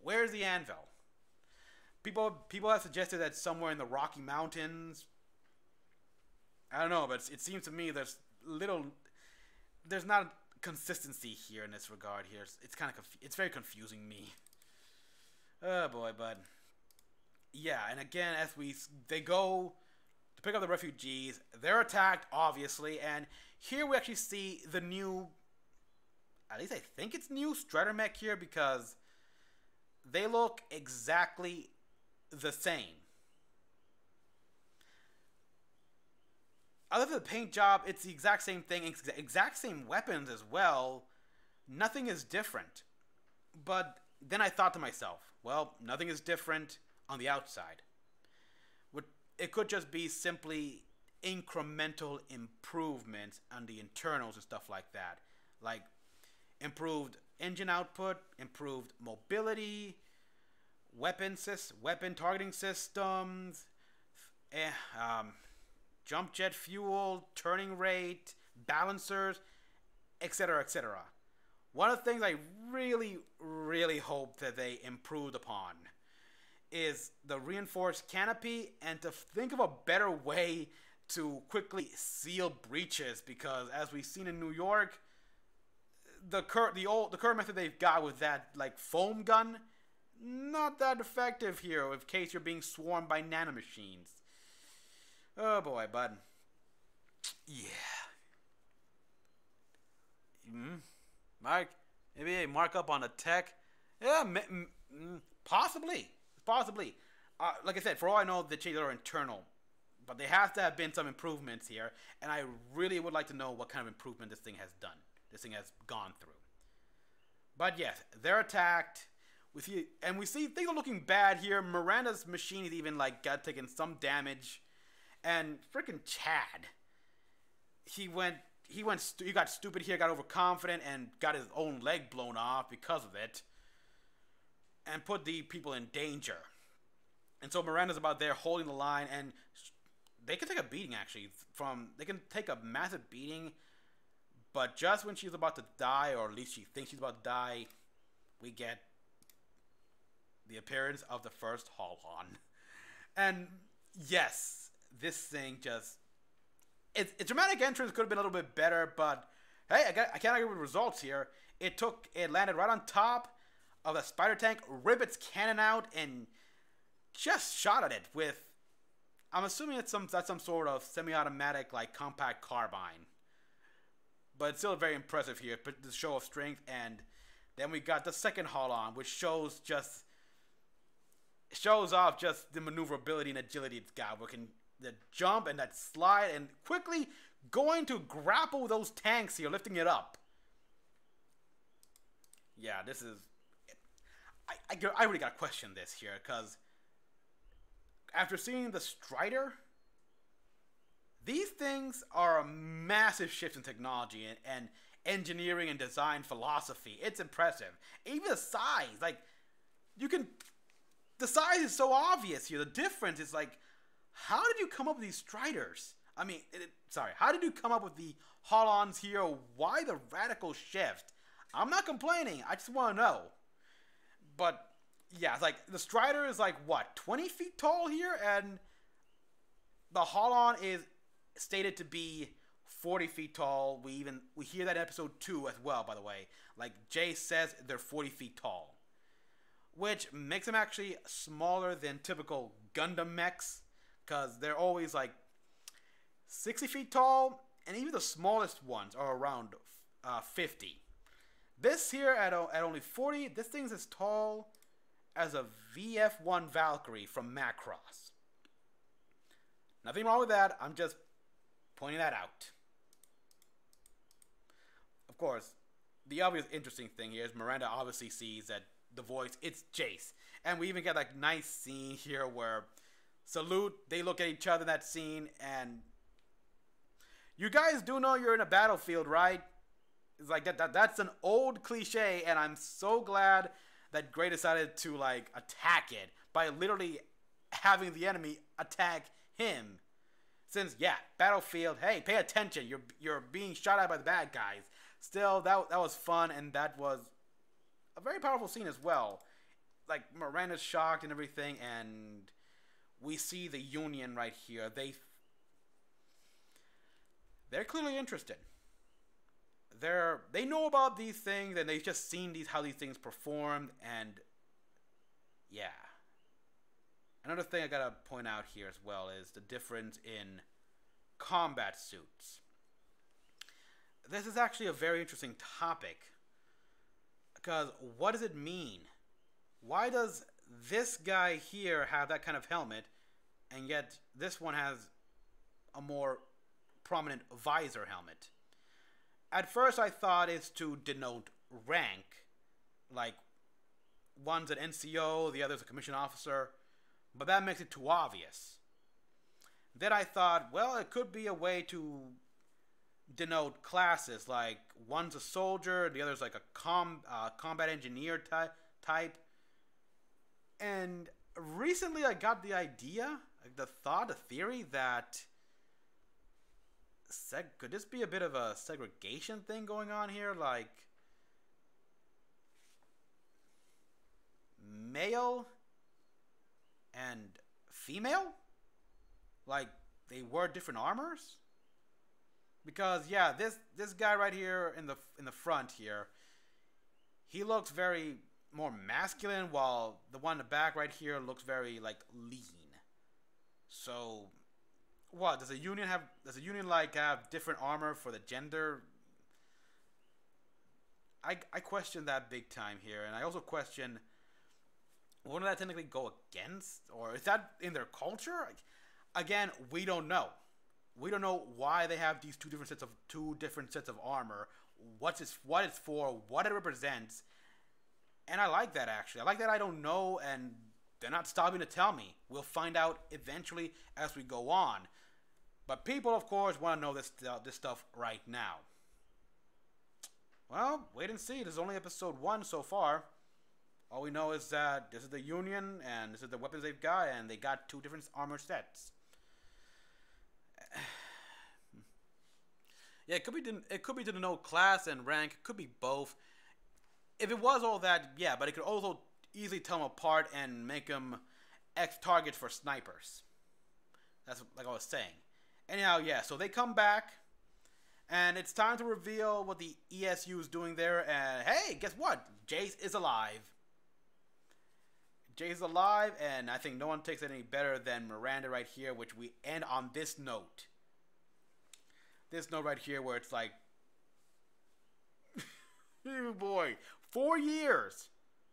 [SPEAKER 1] Where's the anvil? People have suggested that somewhere in the Rocky Mountains. I don't know, but it seems to me there's not consistency here in this regard. Here, it's very confusing me. Oh boy, but yeah, and again, as they go to pick up the refugees, they're attacked obviously, and here we actually see the new, at least I think it's new Strider mech here, because they look exactly the same. Other than the paint job, it's the exact same thing, exact same weapons as well. Nothing is different. But then I thought to myself, well, nothing is different on the outside. It could just be simply incremental improvements on the internals and stuff like that. Like improved engine output, improved mobility, weapon targeting systems, jump jet fuel, turning rate, balancers, etc., etc. One of the things I really, really hope that they improved upon is the reinforced canopy, and to think of a better way to quickly seal breaches, because as we've seen in New York, the current method they've got with that like foam gun, not that effective here in case you're being swarmed by nanomachines. Oh boy, bud. Yeah. Mark, maybe a markup on the tech. Yeah, possibly. Like I said, for all I know, the changes are internal, but there has to have been some improvements here, and I really would like to know what kind of improvement this thing has done. This thing has gone through. But yes, they're attacked. We see things are looking bad here. Miranda's machine is even like got taken some damage, and freaking Chad. He got stupid here, got overconfident, and got his own leg blown off because of it, and put the people in danger. And so Miranda's about there holding the line, and they can take a beating actually. They can take a massive beating, but just when she's about to die, or at least she thinks she's about to die, we get the appearance of the first Holon. And yes, this thing just... Its dramatic entrance could have been a little bit better, but hey, I can't argue with results here. It landed right on top of the spider tank, ripped its cannon out, and just shot at it with... I'm assuming that's some sort of semi-automatic, like, compact carbine. But it's still very impressive here, the show of strength. And then we got the second Holon, which shows off just the maneuverability and agility it's got. The jump and that slide, and quickly going to grapple those tanks here, lifting it up. Yeah, this is... I really got to question this here, because after seeing the Strider, these things are a massive shift in technology and engineering and design philosophy. It's impressive. Even the size, like, the size is so obvious here. The difference is like, how did you come up with these Striders? I mean, how did you come up with the Holons here? Why the radical shift? I'm not complaining. I just want to know. But, yeah, it's like, the Strider is like, what, 20 feet tall here? And the Holon is stated to be 40 feet tall. We hear that in episode 2 as well, by the way. Like, Jay says they're 40 feet tall, which makes them actually smaller than typical Gundam mechs, because they're always like 60 feet tall, and even the smallest ones are around 50. This here at only 40, this thing's as tall as a VF-1 Valkyrie from Macross. Nothing wrong with that. I'm just pointing that out. Of course, the obvious interesting thing here is Miranda obviously sees that the voice, it's Jace. And we even get like nice scene here where Salute, they look at each other in that scene, and You guys do know you're in a battlefield, right? It's like that's an old cliche, and I'm so glad that Gray decided to like attack it by literally having the enemy attack him. Since yeah, battlefield, hey, pay attention. You're being shot at by the bad guys. Still, that was fun, and that was a very powerful scene as well. Like Miranda's shocked and everything, and we see the Union right here. They're clearly interested. They know about these things, and they've just seen how these things performed, and yeah. Another thing I gotta point out here as well is the difference in combat suits. This is actually a very interesting topic, because what does it mean? Why does this guy here have that kind of helmet, and yet this one has a more prominent visor helmet? At first I thought it's to denote rank, like one's an NCO, the other's a commissioned officer, but that makes it too obvious. Then I thought, well, it could be a way to denote classes, like one's a soldier, the other's like a combat engineer type. And recently I got the idea, the theory that could this be a bit of a segregation thing going on here? Like male and female? Like they wear different armors? Because yeah, this guy right here in the front here, he looks very more masculine, while the one in the back right here looks very like lean. So what does the Union have? Does the Union like have different armor for the gender? I question that big time here, and I also question, wouldn't that technically go against, or is that in their culture? Again, we don't know. We don't know why they have these two different sets of armor. What it's for, what it represents, and I like that actually. I like that I don't know, and they're not stopping to tell me. We'll find out eventually as we go on. But people, of course, want to know this stuff right now. Well, wait and see. This is only episode 1 so far. All we know is that this is the Union, and this is the weapons they've got, and they got 2 different armor sets. Yeah, it could be to denote class and rank. It could be both. If it was all that, yeah, but it could also easily tell them apart and make them targets for snipers. That's like I was saying. Anyhow, yeah, so they come back, and it's time to reveal what the ESU is doing there, and hey, guess what? Jace is alive. Jace is alive, and I think no one takes it any better than Miranda right here, which we end on this note. This note right here where it's like, oh boy, 4 years.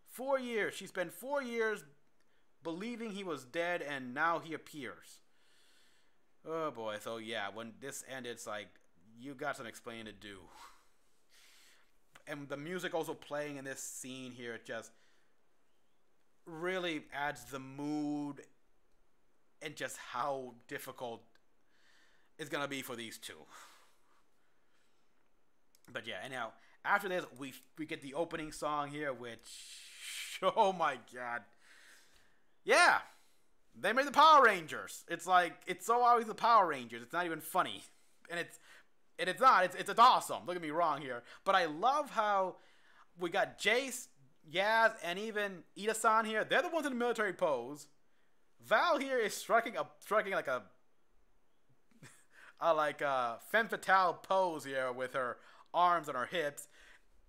[SPEAKER 1] 4 years. She spent 4 years believing he was dead, and now he appears. Oh boy, so yeah, when this ended, it's like, you got some explaining to do. And the music also playing in this scene here, it just really adds the mood and just how difficult it's gonna be for these two. But yeah, anyhow, after this, we get the opening song here, which, oh my god. Yeah, they made the Power Rangers. It's like, it's so always the Power Rangers. It's not even funny. And it's not. It's awesome. Don't get me wrong here. But I love how we got Jace, Yaz, and even Ida-san here. They're the ones in the military pose. Val here is striking like a femme fatale pose here with her arms on her hips.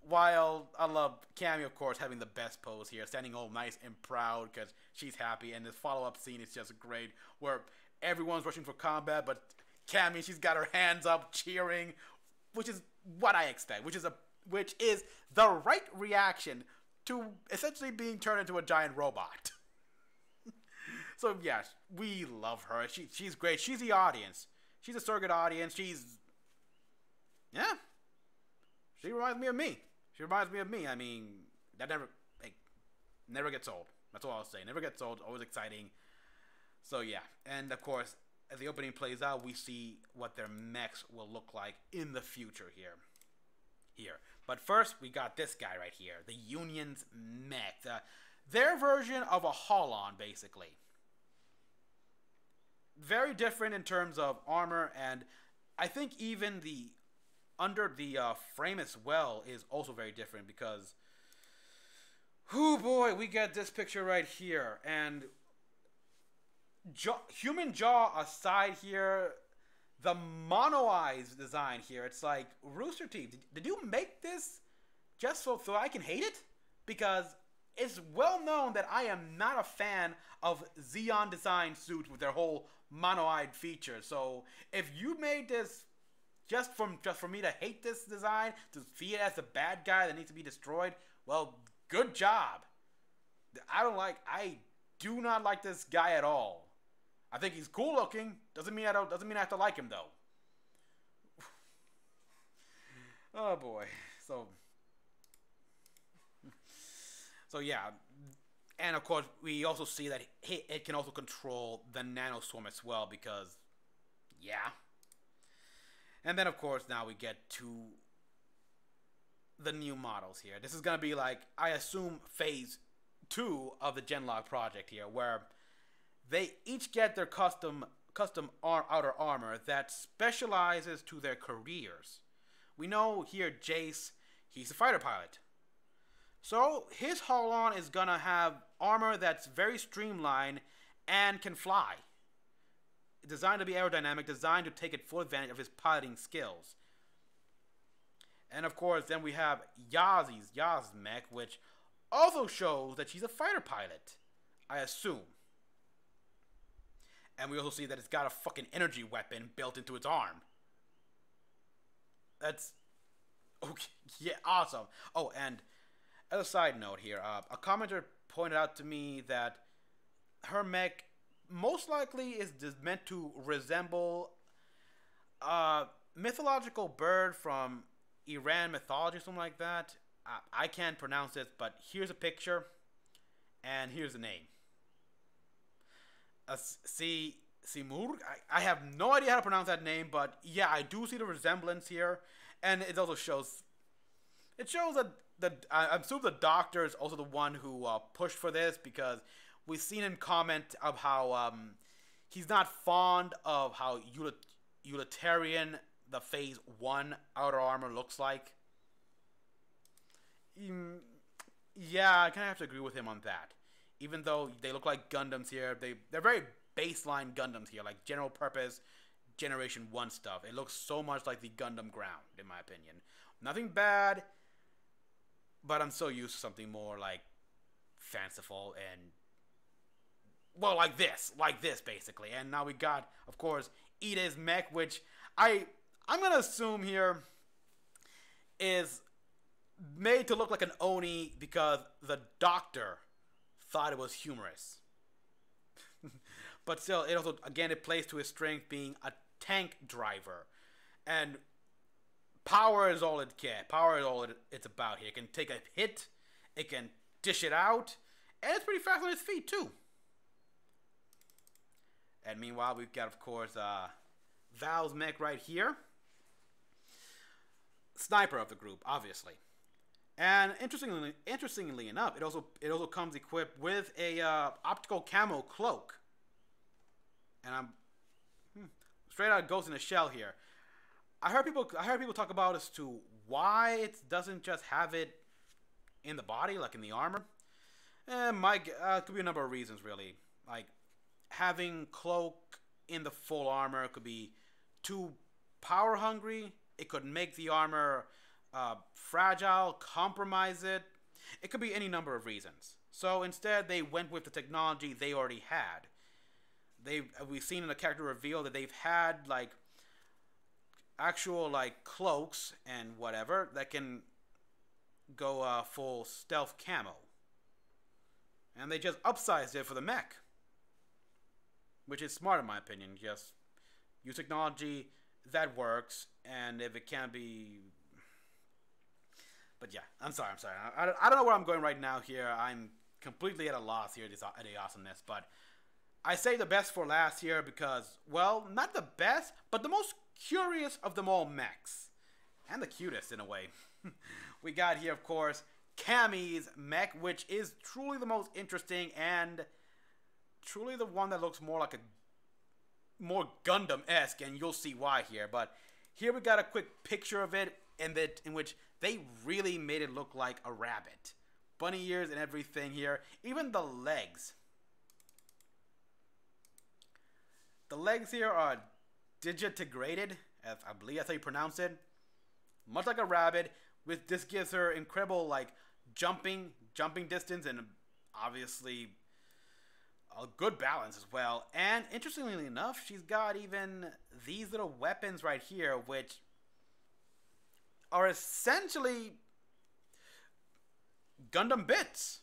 [SPEAKER 1] While I love Cammy, of course, having the best pose here, standing all nice and proud because she's happy. And this follow-up scene is just great, where everyone's rushing for combat, but Cammy, she's got her hands up, cheering, which is what I expect, which is the right reaction to essentially being turned into a giant robot. So yes, we love her. She's great. She's the audience. She's a surrogate audience. Yeah. She reminds me of me. I mean, that never gets old. That's all I'll say. Never gets old. Always exciting. So yeah, and of course, as the opening plays out, we see what their mechs will look like in the future here. But first, we got this guy right here, the Union's mech. Their version of a Holon, basically. Very different in terms of armor, and I think even the under the frame as well is also very different because, oh boy, we get this picture right here, and human jaw aside here, the mono eyes design here, it's like, Rooster Teeth, did you make this just so I can hate it? Because it's well known that I am not a fan of Xeon design suits with their whole mono-eyed feature. So if you made this just for me to hate this design, to see it as the bad guy that needs to be destroyed, well, good job. I do not like this guy at all. I think he's cool looking. Doesn't mean I have to like him though. Oh boy. So yeah, and of course we also see that it can also control the nanoswarm as well because, yeah. And then of course now we get to the new models here. This is gonna be like, I assume, phase 2 of the Genlock project here, where they each get their custom outer armor that specializes to their careers. We know here Jace, he's a fighter pilot. So his Holon is gonna have armor that's very streamlined and can fly. Designed to be aerodynamic, designed to take full advantage of his piloting skills. And of course, then we have Yaz's mech, which also shows that she's a fighter pilot, I assume. And we also see that it's got a fucking energy weapon built into its arm. That's okay. Yeah, awesome. Oh, and as a side note here, a commenter pointed out to me that her mech most likely is meant to resemble a mythological bird from Iran mythology or something like that. I can't pronounce it, but here's a picture, and here's the name. Simur? I have no idea how to pronounce that name, but yeah, I do see the resemblance here, and it also shows. It shows that I assume the doctor is also the one who pushed for this, because we've seen him comment of how he's not fond of how utilitarian the Phase 1 outer armor looks like. Yeah, I kind of have to agree with him on that. Even though they look like Gundams here, they're very baseline Gundams here, like general purpose Generation 1 stuff. It looks so much like the Gundam ground, in my opinion. Nothing bad, but I'm so used to something more like fanciful and, well, like this basically. And now we got, of course, Ida's mech, which I'm gonna assume here is made to look like an Oni because the doctor thought it was humorous. But still, it also, again, it plays to his strength being a tank driver. And power is all it can. Power is all it's about here. It can take a hit, it can dish it out, and it's pretty fast on its feet too. And meanwhile, we've got, of course, Val's mech right here. Sniper of the group, obviously. And interestingly enough, it also comes equipped with a optical camo cloak. And I'm straight out Ghost in a Shell here. I heard people talk about as to why it doesn't just have it in the body, like in the armor. And could be a number of reasons, really. Like having cloak in the full armor could be too power hungry. It could make the armor fragile, compromise it. It could be any number of reasons. So instead, they went with the technology they already had. We've seen in the character reveal that they've had like actual like cloaks and whatever that can go full stealth camo, and they just upsized it for the mech, which is smart in my opinion. Just use technology that works, and if it can't be. But yeah, I'm sorry. I don't know where I'm going right now here. I'm completely at a loss here at the awesomeness, but I say the best for last here because, well, not the best, but the most curious of them all mechs. And the cutest in a way. We got here, of course, Cammy's mech, which is truly the most interesting and truly the one that looks more like a more Gundam-esque, and you'll see why here. But here we got a quick picture of it in which they really made it look like a rabbit. Bunny ears and everything here. Even the legs. The legs here are digitigrated, as I believe that's how you pronounce it. Much like a rabbit, with this gives her incredible like jumping distance and obviously a good balance as well. And interestingly enough, she's got even these little weapons right here, which are essentially Gundam bits.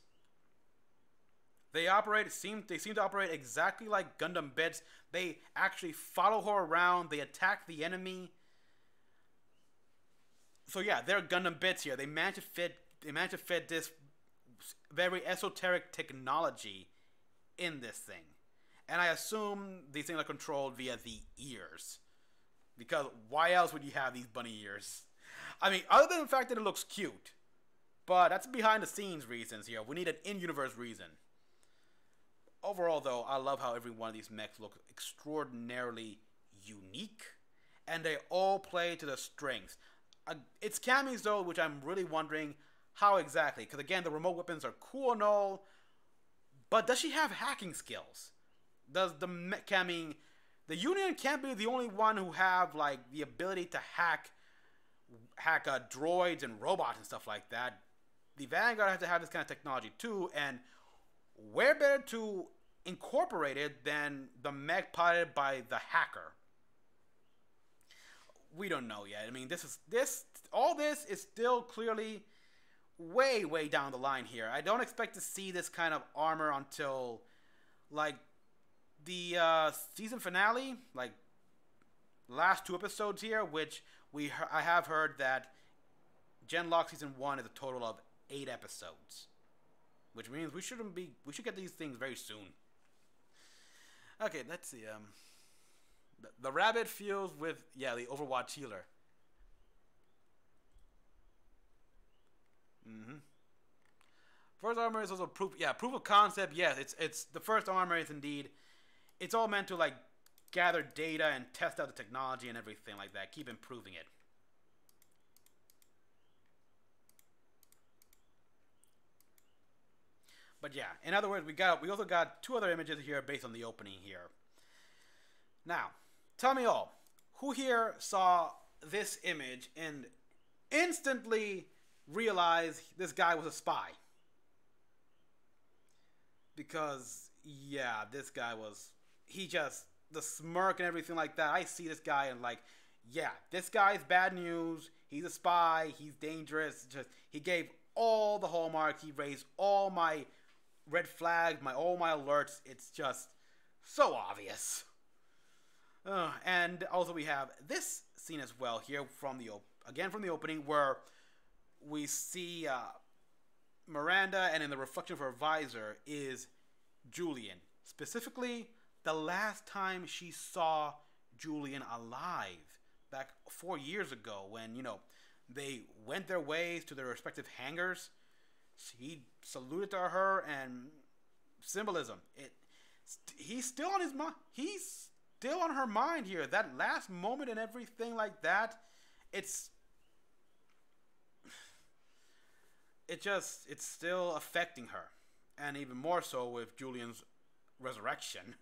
[SPEAKER 1] They seem to operate exactly like Gundam bits. They actually follow her around. They attack the enemy. So yeah, they're Gundam bits here. They managed to fit this very esoteric technology in this thing. And I assume these things are controlled via the ears. Because why else would you have these bunny ears? I mean, other than the fact that it looks cute. But that's behind the scenes reasons here. We need an in-universe reason. Overall, though, I love how every one of these mechs look extraordinarily unique. And they all play to their strengths. It's Cammy's, though, which I'm really wondering how exactly. Because, again, the remote weapons are cool and all. But does she have hacking skills? Does the Cammy... The Union can't be the only one who have, like, the ability to hack droids and robots and stuff like that. The Vanguard has to have this kind of technology, too. And where better to incorporate it than the mech piloted by the hacker? We don't know yet. I mean, all this is still clearly way down the line here. I don't expect to see this kind of armor until like the season finale, like last 2 episodes here, which I have heard that Genlock season 1 is a total of 8 episodes, which means we should get these things very soon. Okay, let's see. The rabbit feels with, the Overwatch healer. First armor is also proof of concept. Yes, it's the first armor is indeed. It's all meant to like gather data and test out the technology and everything like that. Keep improving it. But yeah, in other words, we also got 2 other images here based on the opening here. Now, tell me all, who here saw this image and instantly realized this guy was a spy? Because, yeah, this guy was, the smirk and everything like that, I see this guy and like, yeah, this guy's bad news, he's a spy, he's dangerous, he gave all the hallmarks, he raised all my red flags, all my alerts, it's just so obvious. And also we have this scene as well here from the opening where we see Miranda, and in the reflection of her visor is Julian. Specifically, the last time she saw Julian alive, back 4 years ago when, they went their ways to their respective hangars. He saluted to her, and symbolism. He's still on his mind. He's still on her mind here. That last moment and everything like that. It's still affecting her, and even more so with Julian's resurrection.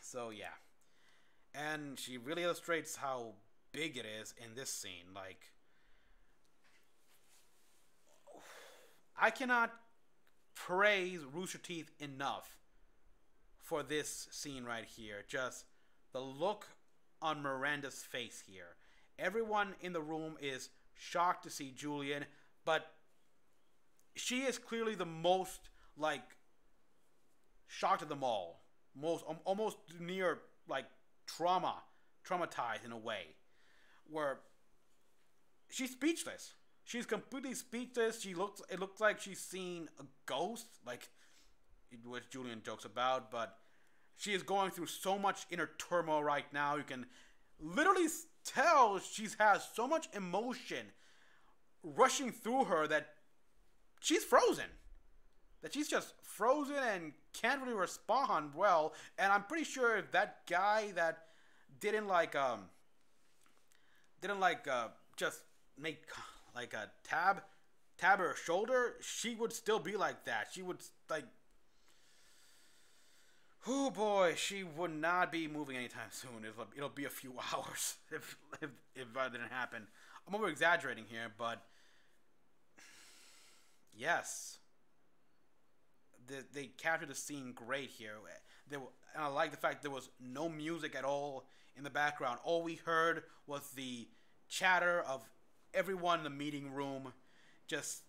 [SPEAKER 1] So yeah, and she really illustrates how big it is in this scene. Like, I cannot praise Rooster Teeth enough for this scene right here. Just the look on Miranda's face here. Everyone in the room is shocked to see Julian, but she is clearly the most, like, shocked of them all. Almost near, like, traumatized in a way. Where she's speechless. She's completely speechless. It looks like she's seen a ghost. Like, which Julian jokes about, but she is going through so much inner turmoil right now. You can literally tell she has so much emotion rushing through her that she's frozen. That she's just frozen and can't really respond well. And I'm pretty sure if that guy that didn't just make like a tab her shoulder, she would still be like that. She would like, oh boy, she would not be moving anytime soon. It'll be a few hours if that didn't happen. I'm over exaggerating here, but yes, they captured the scene great here. And I like the fact there was no music at all in the background. All we heard was the chatter of everyone in the meeting room just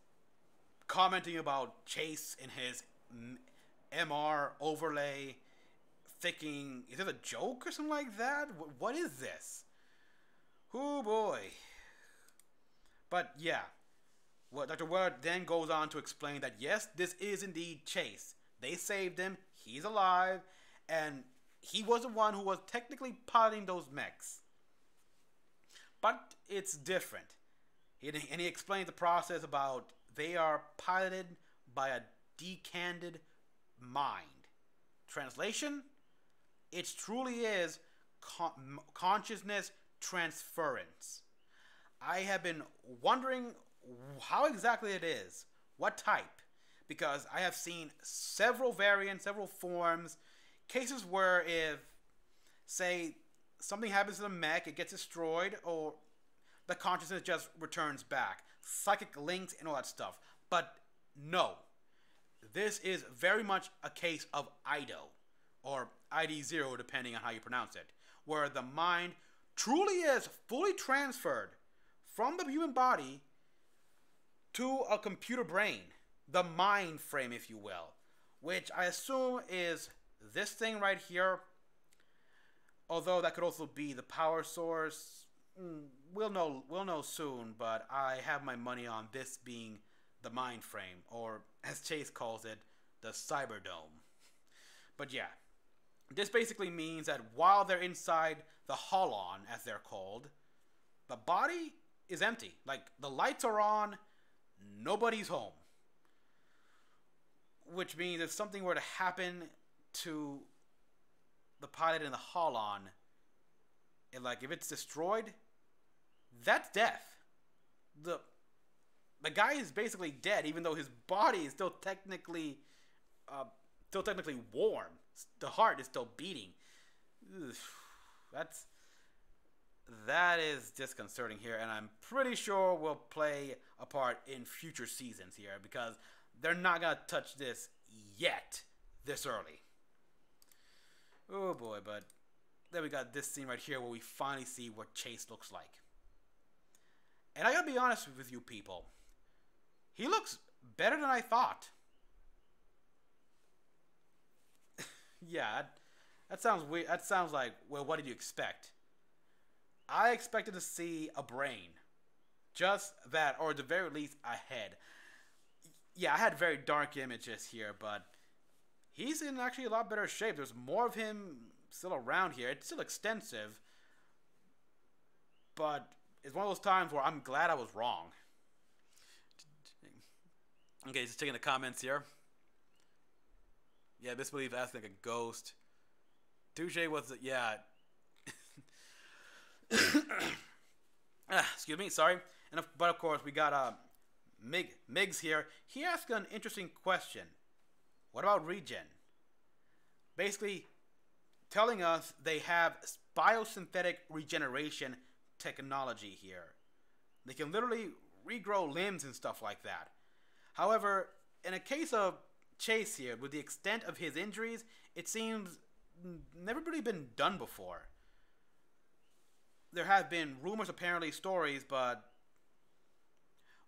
[SPEAKER 1] commenting about Chase and his MR overlay, thinking, is this a joke or something like that? What is this? Oh boy. But yeah, Dr. Word then goes on to explain that yes, this is indeed Chase. They saved him, he's alive, and he was the one who was technically piloting those mechs. But it's different. And he explains the process about they are piloted by a decanded mind. Translation? It truly is consciousness transference. I have been wondering how exactly it is, what type, because I have seen several variants, several forms, cases where if, say, something happens to the mech, it gets destroyed, or the consciousness just returns back. Psychic links and all that stuff. But no. This is very much a case of IDO, or ID0 depending on how you pronounce it, where the mind truly is fully transferred from the human body to a computer brain. The mind frame, if you will. Which I assume is this thing right here. Although that could also be the power source. We'll know soon, but I have my money on this being the mind frame, or as Chase calls it, the Cyberdome. But yeah, this basically means that while they're inside the Holon, as they're called, the body is empty. Like, the lights are on, nobody's home. Which means if something were to happen to the pilot in the Holon, if it's destroyed, that's death. The guy is basically dead, even though his body is still technically warm. The heart is still beating. Ugh, that is disconcerting here, and I'm pretty sure will play a part in future seasons here, because they're not gonna touch this yet this early. Oh boy, but then we got this scene right here where we finally see what Chase looks like. And I gotta be honest with you people, he looks better than I thought. Yeah, that sounds weird. That sounds like, well, what did you expect? I expected to see a brain. Just that, or at the very least, a head. Yeah, I had very dark images here, but he's in actually a lot better shape. There's more of him still around here. It's still extensive, but it's one of those times where I'm glad I was wrong. Okay, just checking the comments here. Yeah, Misbelief asking like a ghost. Touche was, yeah. Excuse me, sorry. But of course, we got Migs here. He asked an interesting question. What about regen? Basically, telling us they have biosynthetic regeneration technology here. They can literally regrow limbs and stuff like that. However, in a case of Chase here, with the extent of his injuries, it seems never really been done before. There have been rumors, apparently, stories, but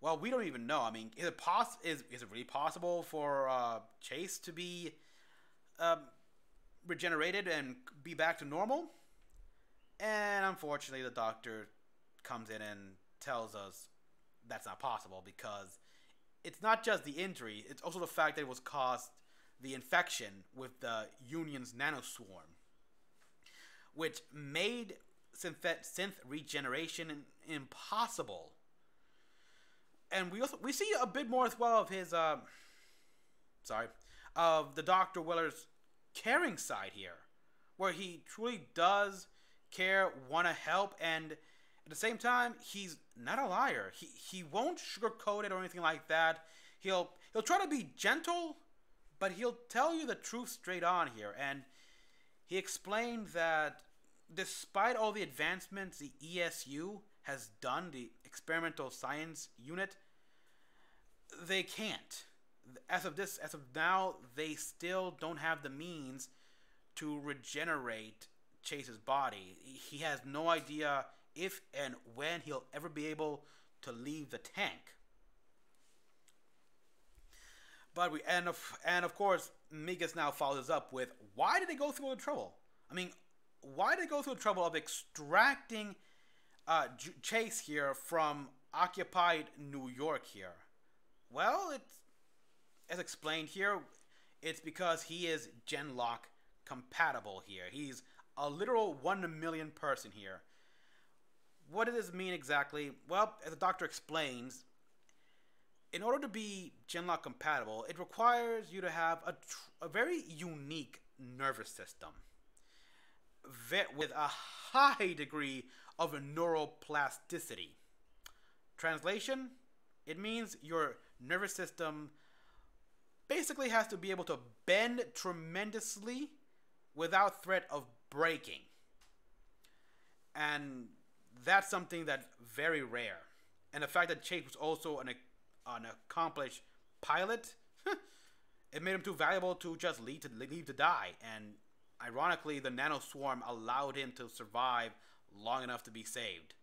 [SPEAKER 1] well, we don't even know. I mean, is it really possible for Chase to be regenerated and be back to normal? And unfortunately, the doctor comes in and tells us that's not possible, because it's not just the injury, it's also the fact that it was caused the infection with the Union's nanoswarm, which made synth regeneration impossible. And we see a bit more as well of his of the Dr. Weller's caring side here, where he truly does care, want to help, and at the same time, he's not a liar. He won't sugarcoat it or anything like that. He'll try to be gentle, but he'll tell you the truth straight on here. And he explained that despite all the advancements the ESU has done, the Experimental Science Unit, they can't. As of now, they still don't have the means to regenerate Chase's body. He has no idea if and when he'll ever be able to leave the tank. But of course, Migas now follows up with, why did they go through all the trouble? I mean, why did they go through the trouble of extracting Chase here from occupied New York here? Well, it's, as explained here, it's because he is Genlock compatible here. He's a literal 1 million person here. What does this mean exactly? Well, as the doctor explains, in order to be Genlock compatible, it requires you to have a very unique nervous system with a high degree of neuroplasticity. Translation, it means your nervous system basically has to be able to bend tremendously without threat of breaking. And that's something that's very rare. And the fact that Chase was also an accomplished pilot, it made him too valuable to just leave to die. And ironically, the nanoswarm allowed him to survive long enough to be saved.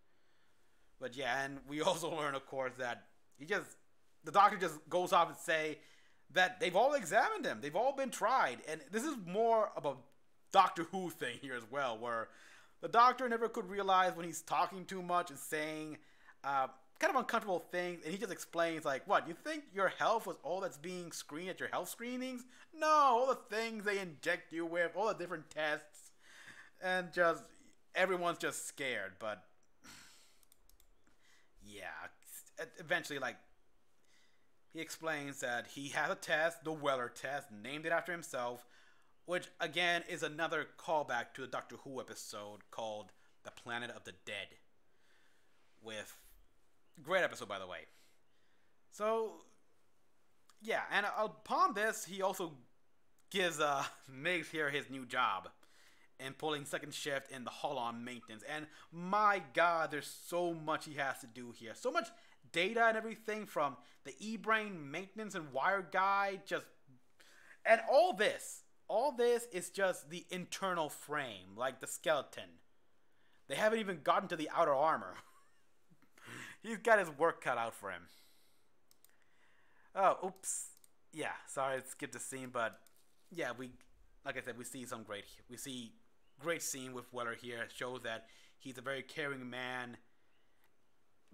[SPEAKER 1] But yeah, and we also learn, of course, that the doctor just goes off and say that they've all examined him. They've all been tried. And this is more of a Doctor Who thing here as well, where the doctor never could realize when he's talking too much and saying kind of uncomfortable things, and he just explains, like, what, you think your health was all that's being screened at your health screenings? No, all the things they inject you with, all the different tests, and just, everyone's just scared. But yeah, eventually, like, he explains that he has a test, the Weller test, named it after himself, which, again, is another callback to the Doctor Who episode called The Planet of the Dead. Great episode, by the way. So, yeah, and upon this, he also gives Miggs here his new job and pulling second shift in the Holon maintenance. And my God, there's so much he has to do here. So much data and everything from the E-Brain maintenance and wire guide, and all this is just the internal frame, like the skeleton. They haven't even gotten to the outer armor. He's got his work cut out for him. Oh, oops. Yeah, sorry, I skipped the scene, but yeah, like I said, we see great scene with Weller here. It shows that he's a very caring man,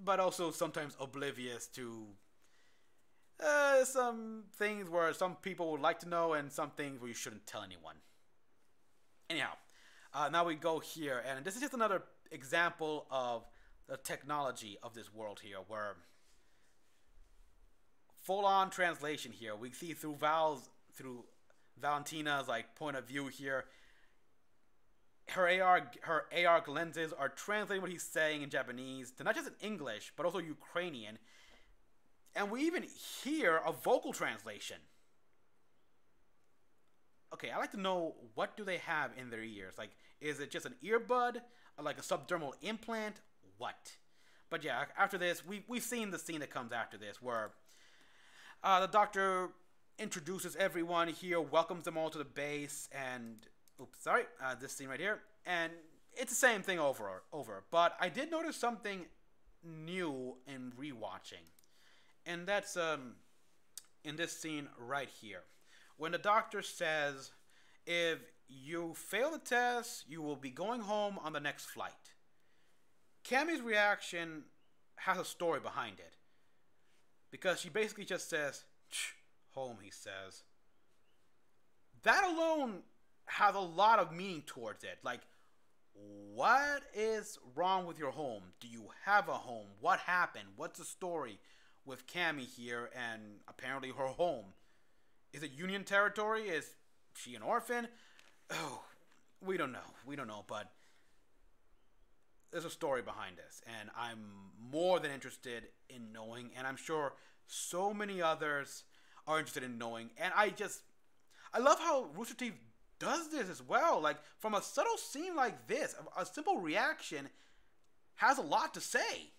[SPEAKER 1] but also sometimes oblivious to some things where some people would like to know and some things where you shouldn't tell anyone. Anyhow, now we go here, and this is just another example of the technology of this world here, where full-on translation here. We see through Valentina's like point of view here. Her AR lenses are translating what he's saying in Japanese to not just in English, but also Ukrainian. And we even hear a vocal translation. Okay, I'd like to know, what do they have in their ears? Like, is it just an earbud? Or like a subdermal implant? What? But yeah, after this, we've seen the scene that comes after this, where the doctor introduces everyone here, welcomes them all to the base, and this scene right here, and it's the same thing over. But I did notice something new in rewatching, and that's in this scene right here, when the doctor says, "If you fail the test, you will be going home on the next flight." Cammy's reaction has a story behind it, because she basically just says, "Home," he says. that alone has a lot of meaning towards it. Like, what is wrong with your home? Do you have a home? What happened? What's the story with Cammy here and apparently her home? Is it Union territory? Is she an orphan? Oh, we don't know. We don't know, but there's a story behind this, and I'm more than interested in knowing, and I'm sure so many others are interested in knowing. And I love how Rooster Teeth does this as well. Like, from a subtle scene like this, a simple reaction has a lot to say.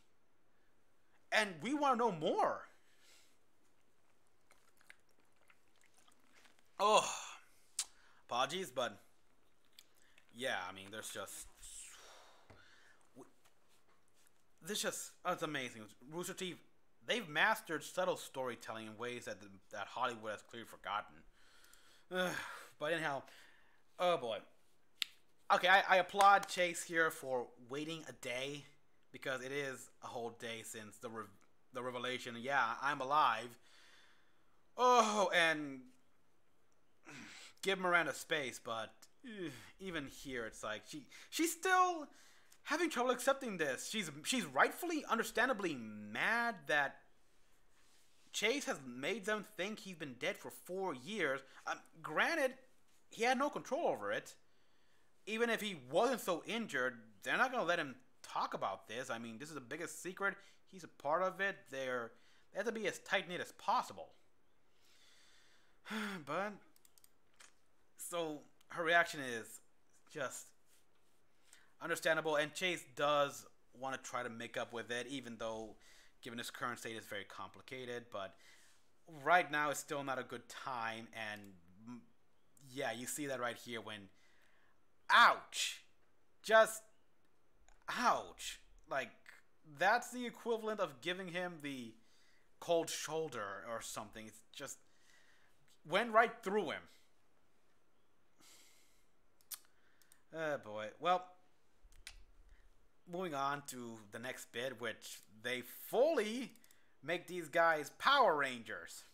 [SPEAKER 1] And we want to know more. Oh, apologies, but yeah, I mean, it's amazing. Rooster Teeth, they've mastered subtle storytelling in ways that Hollywood has clearly forgotten. But anyhow, oh boy. Okay, I applaud Chase here for waiting a day, because it is a whole day since the revelation. Yeah, I'm alive. Oh, and give Miranda space, but even here, it's like she's still having trouble accepting this. She's rightfully, understandably mad that Chase has made them think he's been dead for 4 years. Granted, he had no control over it. Even if he wasn't so injured, they're not going to let him talk about this. I mean, this is the biggest secret. He's a part of it. They have to be as tight-knit as possible. But, so, her reaction is just understandable. And Chase does want to try to make up with it, even though, given his current state, it's very complicated. But right now, it's still not a good time. And, yeah, you see that right here when... Ouch! Just... Ouch! Like, that's the equivalent of giving him the cold shoulder or something. It's just... Went right through him. Oh, boy. Well, moving on to the next bit, which they fully make these guys Power Rangers.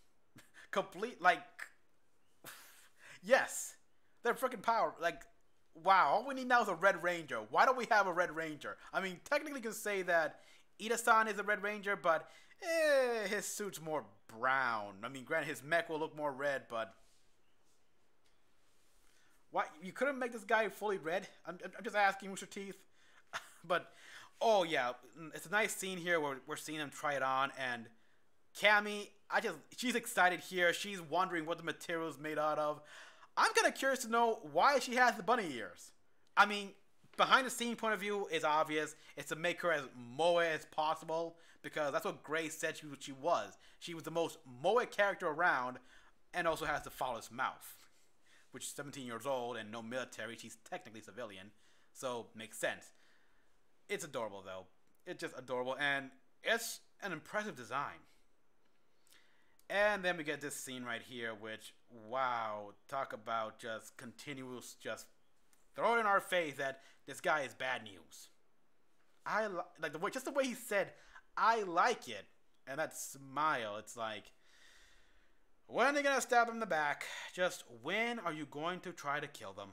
[SPEAKER 1] Complete, like... Yes! They're freaking power... Like... Wow, all we need now is a Red Ranger. Why don't we have a Red Ranger? I mean, technically you can say that Ida-san is a Red Ranger, but his suit's more brown. I mean, granted, his mech will look more red, but... Why? You couldn't make this guy fully red? I'm just asking, Rooster Teeth. But, oh yeah, it's a nice scene here where we're seeing him try it on, and Cammy, she's excited here. She's wondering what the material is made out of. I'm kind of curious to know why she has the bunny ears. I mean, behind the scene point of view is obvious. It's to make her as moe as possible, because that's what Grace said she was. She was the most moe character around, and also has the foulest mouth. Which is 17 years old and no military. She's technically civilian, so makes sense. It's adorable, though. It's just adorable, and it's an impressive design. And then we get this scene right here, which, wow, talk about just continuous, just throw it in our face that this guy is bad news. Just the way he said, I like it, and that smile, it's like, when are they gonna stab him in the back? Just when are you going to try to kill them?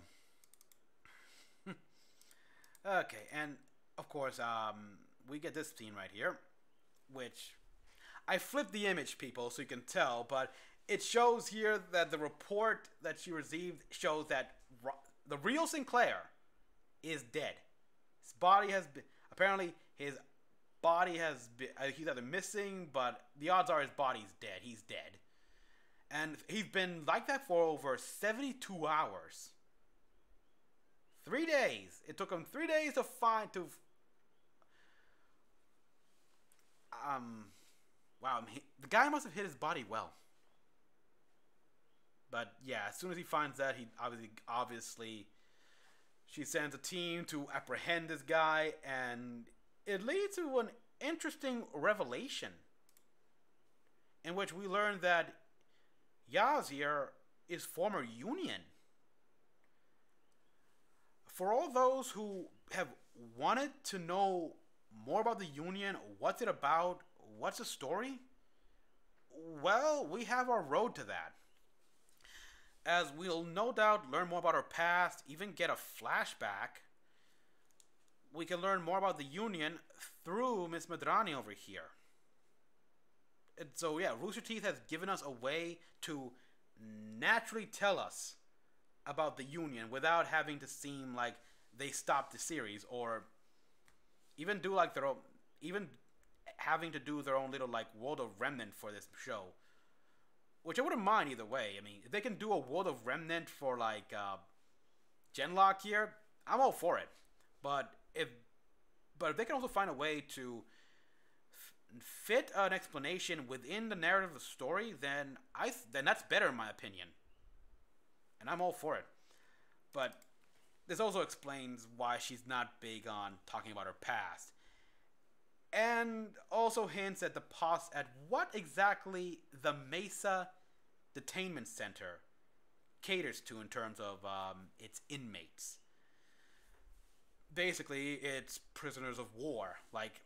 [SPEAKER 1] Okay, and of course, we get this scene right here, which... I flipped the image, people, so you can tell, but it shows here that the report that she received shows that the real Sinclair is dead. His body has been... Apparently, his body has been... he's either missing, but the odds are his body's dead. He's dead. And he's been like that for over 72 hours. 3 days. It took him 3 days to find... Wow, the guy must have hit his body well. But yeah, as soon as he finds that, he obviously she sends a team to apprehend this guy, and it leads to an interesting revelation in which we learn that Yazir is former Union. For all those who have wanted to know more about the Union, what's it about, what's the story? Well, we have our road to that. as we'll no doubt learn more about her past, even get a flashback. We can learn more about the Union through Miss Madrani over here. And so yeah, Rooster Teeth has given us a way to naturally tell us about the Union without having to seem like they stopped the series, or even do like their own, even having to do their own little like World of Remnant for this show, which I wouldn't mind either way. I mean, if they can do a World of Remnant for like Genlock here, I'm all for it. But if they can also find a way to fit an explanation within the narrative of the story, then that's better in my opinion, and I'm all for it. But this also explains why she's not big on talking about her past, and also hints at at what exactly the Mesa Detainment Center caters to in terms of its inmates. Basically, it's prisoners of war, like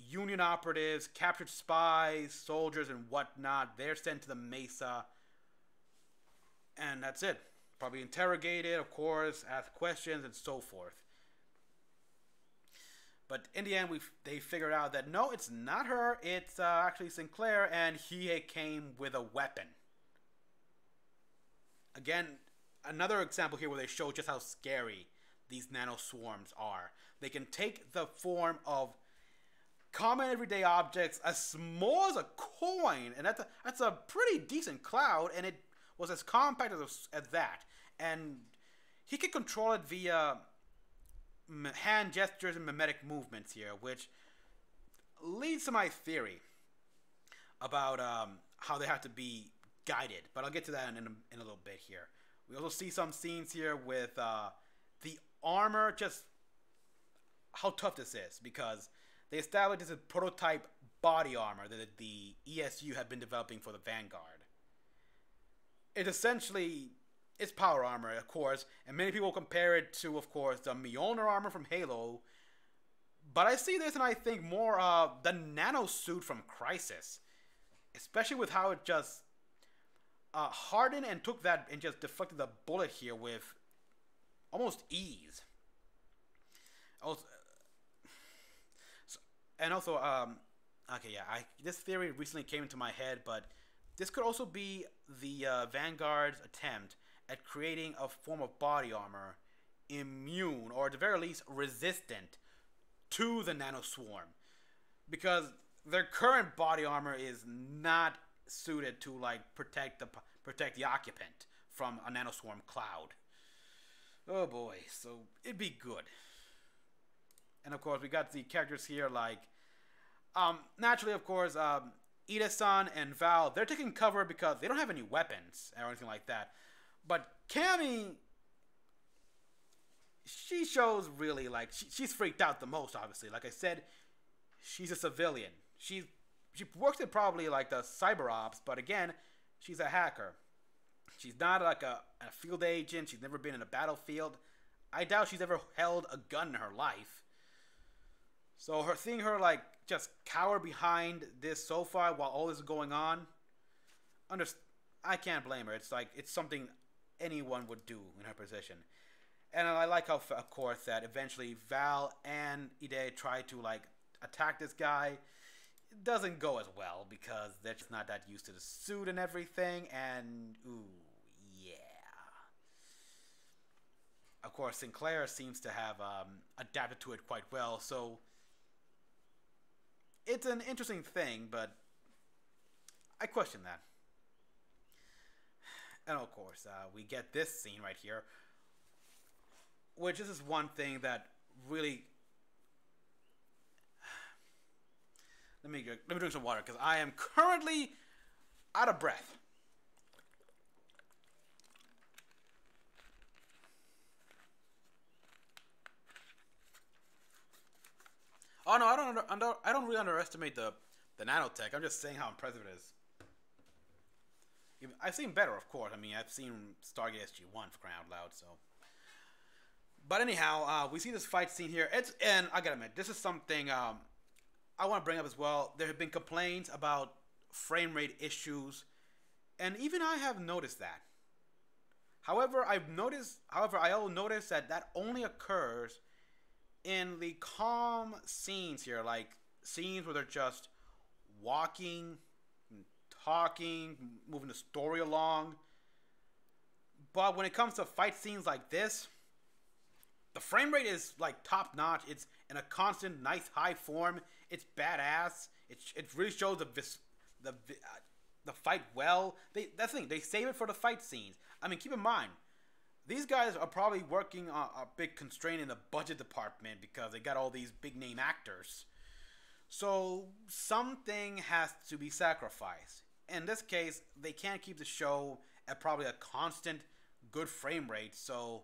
[SPEAKER 1] Union operatives, captured spies, soldiers, and whatnot. They're sent to the Mesa, and that's it. Probably interrogated, of course, ask questions, and so forth. But in the end, they figured out that no, it's not her. It's actually Sinclair, and he came with a weapon. Again, another example here where they show just how scary these nano swarms are. They can take the form of common everyday objects as small as a coin, and that's a pretty decent cloud, and it was as compact as that. And he can control it via hand gestures and mimetic movements here, which leads to my theory about how they have to be guided. But I'll get to that in a little bit here. We also see some scenes here with the armor, just how tough this is, because they established this as prototype body armor that the ESU had been developing for the Vanguard. It essentially is power armor, of course, and many people compare it to, of course, the Mjolnir armor from Halo. But I see this and I think more of the nano suit from Crisis, especially with how it just hardened and took that and just deflected the bullet here with almost ease. Also, this theory recently came into my head, but this could also be the Vanguard's attempt at creating a form of body armor immune, or at the very least resistant, to the nano swarm, because their current body armor is not suited to like protect the occupant from a nanoswarm cloud. Oh boy, so it'd be good. And of course, we got the characters here like, naturally, of course, Ida-san and Val, they're taking cover because they don't have any weapons or anything like that. But Cammy, she shows really like, she's freaked out the most, obviously. Like I said, she's a civilian. She works at probably like the cyber ops, but again, she's a hacker. She's not like a field agent. She's never been in a battlefield. I doubt she's ever held a gun in her life. So seeing her like just cower behind this sofa while all this is going on, I can't blame her. It's like, it's something anyone would do in her position. And I like how, of course, that eventually Val and Ide try to like attack this guy. It doesn't go as well because they're just not that used to the suit and everything, and ooh, yeah. Of course, Sinclair seems to have adapted to it quite well, so it's an interesting thing, but I question that. And of course, we get this scene right here, which this is one thing that really... Let me drink some water, because I am currently out of breath. Oh no, I don't really underestimate the nanotech. I'm just saying how impressive it is. I've seen better, of course. I mean, I've seen Stargate SG-1 for crying out loud. So, but anyhow, we see this fight scene here. And I gotta admit, this is something I want to bring up as well. There have been complaints about frame rate issues, and even I have noticed that. However, I'll notice that only occurs in the calm scenes here, like scenes where they're just walking, talking, moving the story along. But when it comes to fight scenes like this, the frame rate is like top notch. It's in a constant, nice high form. It's badass. It really shows the the fight well. That's the thing. They save it for the fight scenes. I mean, keep in mind, these guys are probably working on a big constraint in the budget department because they got all these big name actors. So something has to be sacrificed. In this case, they can't keep the show at probably a constant good frame rate, so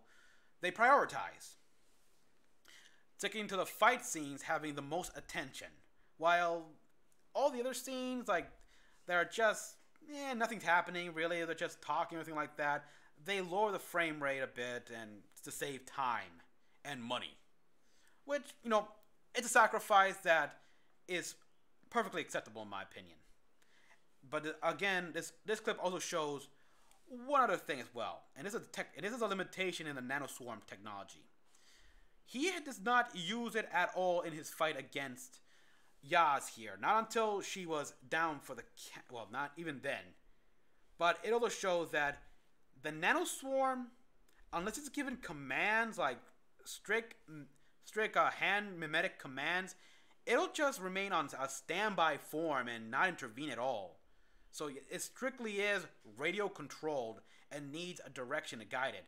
[SPEAKER 1] they prioritize sticking to the fight scenes having the most attention, while all the other scenes, like, they're just, nothing's happening really, they're just talking or anything like that, they lower the frame rate a bit and to save time and money. Which, it's a sacrifice that is perfectly acceptable in my opinion. But again, this clip also shows one other thing as well, and this is a limitation in the nanoswarm technology. He does not use it at all in his fight against Yaz here. Not until she was down for the well, not even then. But it also shows that the nanoswarm, unless it's given commands like strict hand mimetic commands, it'll just remain on a standby form and not intervene at all. So it strictly is radio controlled and needs a direction to guide it.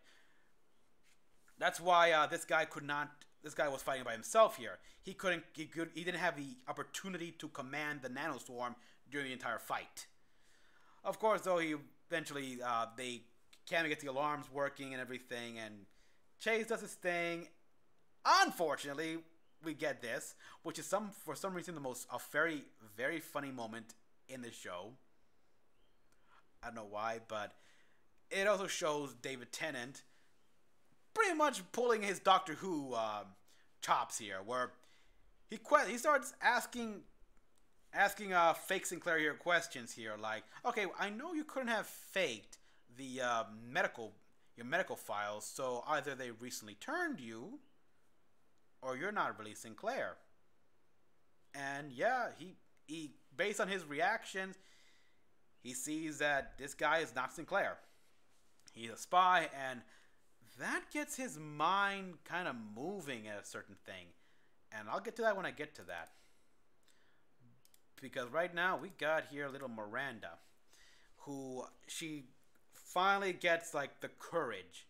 [SPEAKER 1] That's why this guy was fighting by himself here. He didn't have the opportunity to command the nanoswarm during the entire fight. Of course, though, he eventually they can't get the alarms working and everything, and Chase does his thing. Unfortunately, we get this, which is for some reason a very, very funny moment in the show. I don't know why, but it also shows David Tennant pretty much pulling his Doctor Who chops here, where he starts asking fake Sinclair here questions here, like, okay, I know you couldn't have faked the your medical files, so either they recently turned you, or you're not really Sinclair. And yeah, he based on his reactions, he sees that this guy is not Sinclair. He's a spy, and that gets his mind kind of moving at a certain thing. And I'll get to that when I get to that. Because right now, we got here little Miranda, who she finally gets, like, the courage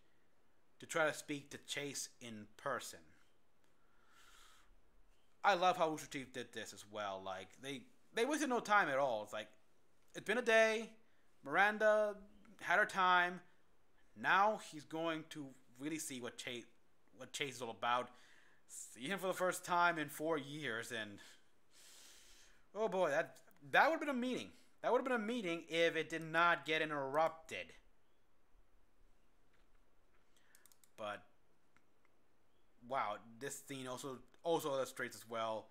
[SPEAKER 1] to try to speak to Chase in person. I love how Rooster Teeth did this as well. Like, they wasted no time at all. It's like, it's been a day. Miranda had her time. Now he's going to really see what Chase is all about. See him for the first time in 4 years, and oh boy, that would have been a meeting. That would have been a meeting if it did not get interrupted. But wow, this scene also illustrates as well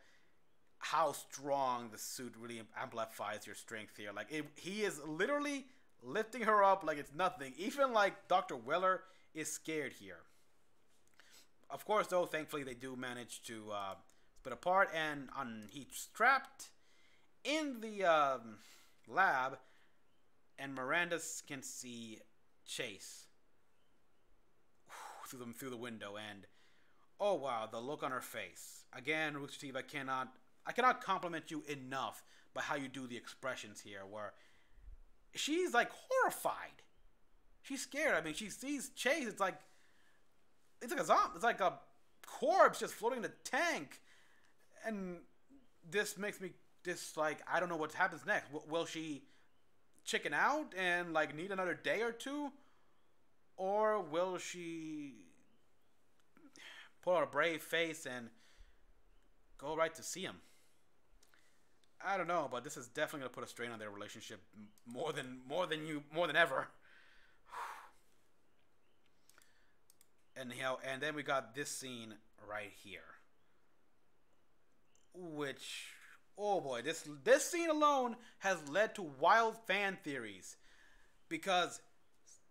[SPEAKER 1] how strong the suit really amplifies your strength here. Like, he is literally lifting her up like it's nothing. Even like Dr. Weller is scared here. Of course, though, thankfully they do manage to split apart, and he's trapped in the lab, and Miranda can see Chase through the window, and oh wow, the look on her face. Again, Rooster Teeth, I cannot compliment you enough by how you do the expressions here, where she's like horrified. She's scared. I mean, she sees Chase. It's like a zombie. It's like a corpse just floating in a tank. And this makes me like, I don't know what happens next. Will she chicken out and like need another day or two, or will she put on a brave face and go right to see him? I don't know, but this is definitely gonna put a strain on their relationship more than ever. And then we got this scene right here, which, oh boy, this scene alone has led to wild fan theories, because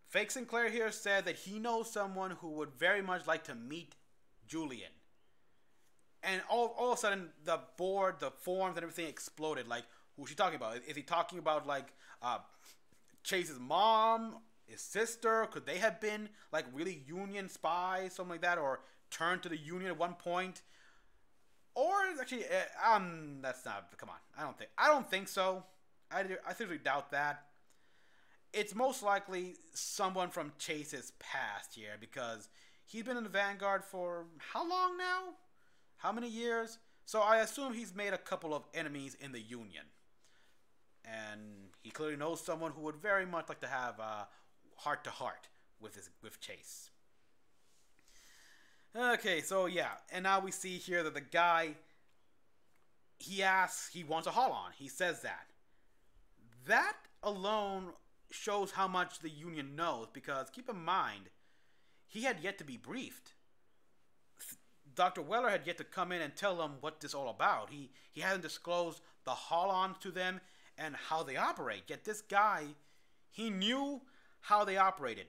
[SPEAKER 1] Fake Sinclair here said that he knows someone who would very much like to meet Julian. And all of a sudden, the board, the forums, and everything exploded. Like, who's she talking about? Is he talking about, like, Chase's mom, his sister? Could they have been, like, really Union spies, something like that? Or turned to the Union at one point? Or, actually, that's not, come on. I don't think so. I seriously doubt that. It's most likely someone from Chase's past here, because he's been in the Vanguard for how long now? How many years? So I assume he's made a couple of enemies in the Union. And he clearly knows someone who would very much like to have heart-to-heart with Chase. Okay, so yeah. And now we see here that the guy, he wants a Holon. He says that. That alone shows how much the Union knows, because keep in mind, he had yet to be briefed. Dr. Weller had yet to come in and tell them what this is all about. He hadn't disclosed the Holons to them and how they operate. Yet this guy, he knew how they operated.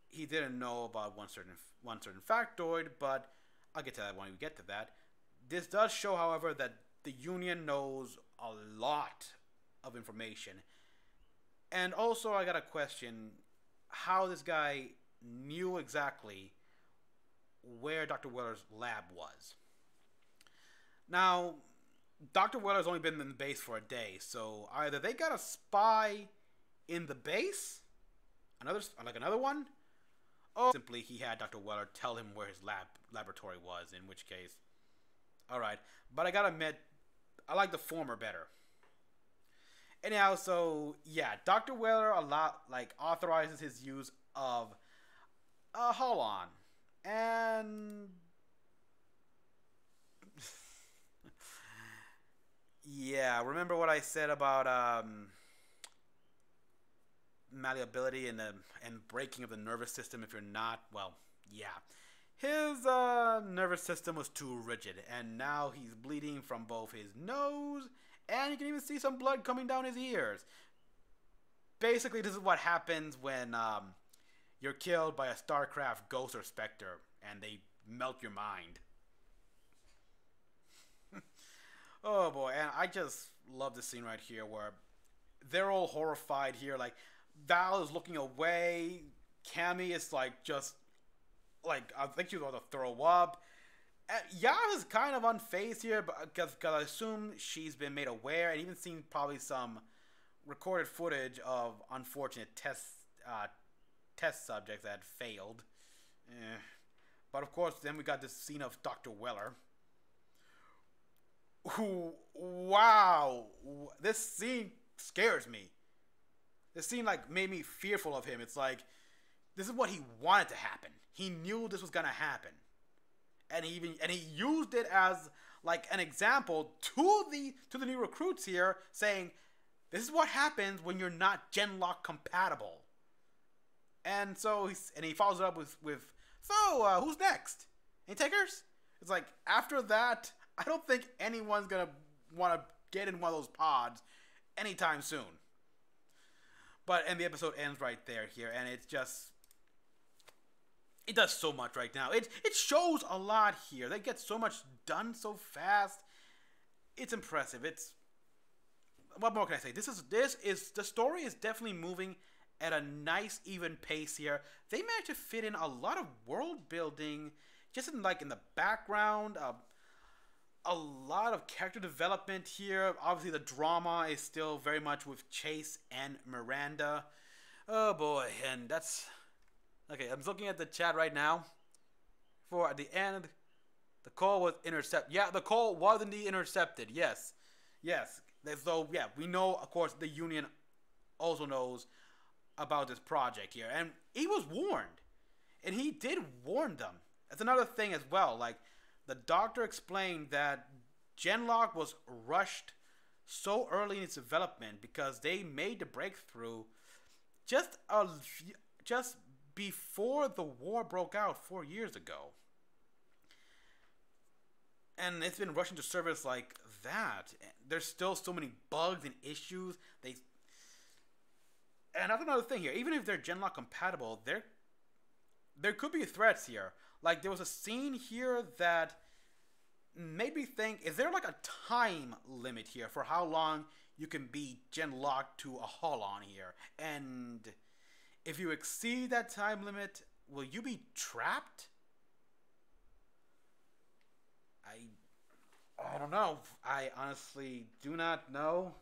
[SPEAKER 1] He didn't know about one certain factoid, but I'll get to that when we get to that. This does show, however, that the Union knows a lot of information. And also, I got a question, how this guy knew exactly where Dr. Weller's lab was. Now, Dr. Weller's only been in the base for a day, so either they got a spy in the base, another one, or simply he had Dr. Weller tell him where his laboratory was, in which case, alright. But I gotta admit, I like the former better. Anyhow, so yeah, Dr. Weller authorizes his use of a Holon. And yeah, remember what I said about malleability and breaking of the nervous system if you're not, well, yeah. His nervous system was too rigid, and now he's bleeding from both his nose, and you can even see some blood coming down his ears. Basically, this is what happens when you're killed by a StarCraft Ghost or Spectre, and they melt your mind. Oh boy, and I just love this scene right here where they're all horrified here. Like, Val is looking away, Cammy is I think she's about to throw up. Yaz is kind of unfazed here, because I assume she's been made aware, and even seen probably some recorded footage of unfortunate test subjects that failed. But of course, then we got this scene of Dr. Weller. Who, wow, this scene scares me. This scene made me fearful of him. It's like, this is what he wanted to happen. He knew this was gonna happen, and he used it as an example to the new recruits here, saying, this is what happens when you're not Genlock compatible. And so he follows it up with so who's next? Any takers? It's like, after that, I don't think anyone's gonna want to get in one of those pods anytime soon. And the episode ends right there here, and it's just, it does so much right now. It shows a lot here. They get so much done so fast. It's impressive. What more can I say? The story is definitely moving at a nice, even pace here. They managed to fit in a lot of world building, just in the background. A lot of character development here. Obviously, the drama is still very much with Chase and Miranda. Oh boy, and that's okay. I'm looking at the chat right now. For at the end, the call was intercepted. Yeah, the call was indeed intercepted. Yes. So yeah, we know, of course, the Union also knows about this project here, and he was warned, and he did warn them. That's another thing as well. The doctor explained that Genlock was rushed so early in its development because they made the breakthrough just before the war broke out 4 years ago. And it's been rushing to service like that. There's still so many bugs and issues. And that's another thing here. Even if they're Genlock compatible, there could be threats here. Like, there was a scene here that made me think, is there like a time limit here for how long you can be Genlocked to a Holon here? And if you exceed that time limit, will you be trapped? I don't know. I honestly do not know.